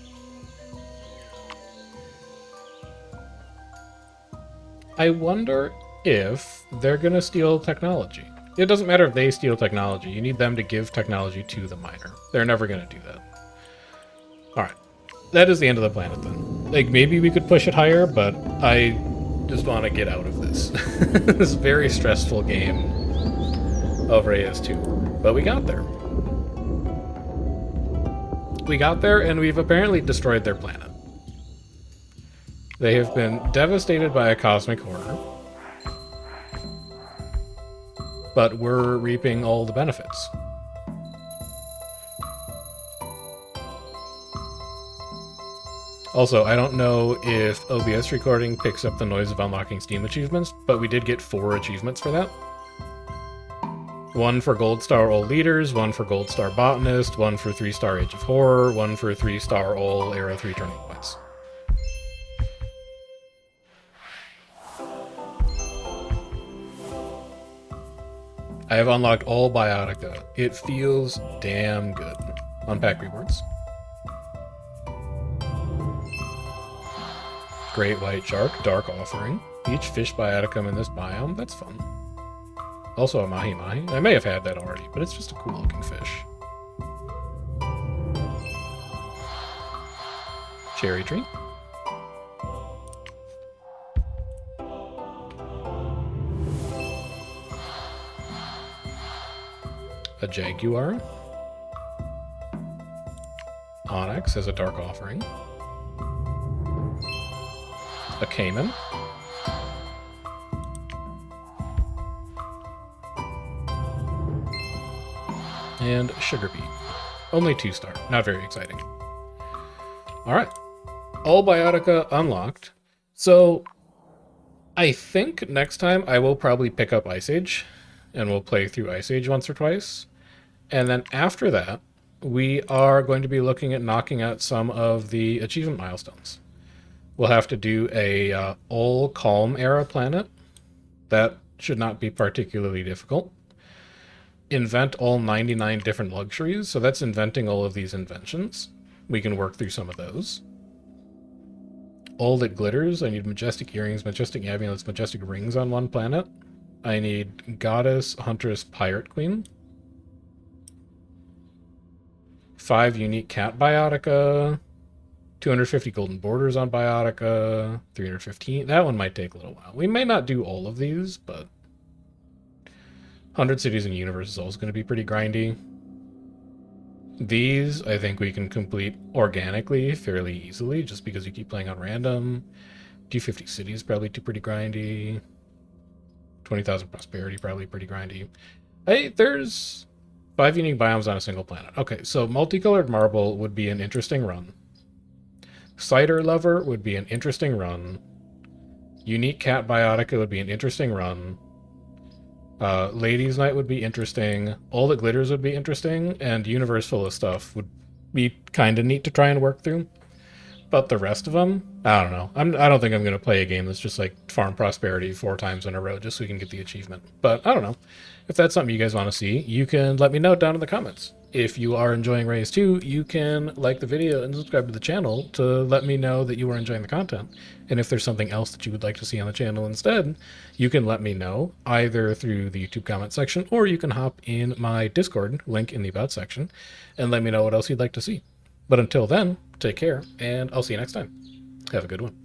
I wonder if they're gonna steal technology. It doesn't matter if they steal technology. You need them to give technology to the miner. They're never going to do that. Alright. That is the end of the planet, then. Like, maybe we could push it higher, but I just want to get out of this. This very stressful game of Reus2. But we got there. We got there, and we've apparently destroyed their planet. They have been devastated by a cosmic horror. But we're reaping all the benefits. Also, I don't know if OBS recording picks up the noise of unlocking Steam achievements, but we did get 4 achievements for that. 1 for Gold Star All Leaders, 1 for Gold Star Botanist, 1 for 3-star Age of Horror, 1 for 3-star All Era 3 Turning Points. I have unlocked all Biotica. It feels damn good. Unpack rewards. Great White Shark, Dark Offering. Each fish Bioticum in this biome. That's fun. Also a Mahi Mahi. I may have had that already, but it's just a cool looking fish. Cherry Tree. A Jaguar. Onyx as a Dark Offering. A Cayman. And Sugar Beet. Only 2-star. Not very exciting. Alright. All Biotica unlocked. So, I think next time I will probably pick up Ice Age. And we'll play through Ice Age once or twice. And then after that, we are going to be looking at knocking out some of the achievement milestones. We'll have to do a all Calm era planet. That should not be particularly difficult. Invent all 99 different luxuries. So that's inventing all of these inventions. We can work through some of those. All that glitters. I need majestic earrings, majestic amulets, majestic rings on one planet. I need Goddess, Huntress, Pirate Queen. 5 unique cat biotica, 250 golden borders on biotica, 315. That one might take a little while. We may not do all of these, but 100 cities in the universe is also going to be pretty grindy. These, I think we can complete organically fairly easily, just because you keep playing on random. D50 cities probably too pretty grindy. 20,000 prosperity probably pretty grindy. Hey, there's 5 unique biomes on a single planet. Okay, so multicolored marble would be an interesting run. Cider lover would be an interesting run. Unique cat biotica would be an interesting run. Ladies' Night would be interesting. All That Glitters would be interesting, and Universe Full of Stuff would be kind of neat to try and work through. But the rest of them, I don't know. I don't think I'm going to play a game that's just like farm prosperity 4 times in a row just so we can get the achievement. But I don't know. If that's something you guys want to see, you can let me know down in the comments. If you are enjoying Reus2, you can like the video and subscribe to the channel to let me know that you are enjoying the content. And if there's something else that you would like to see on the channel instead, you can let me know either through the YouTube comment section, or you can hop in my Discord, link in the About section, and let me know what else you'd like to see. But until then, take care, and I'll see you next time. Have a good one.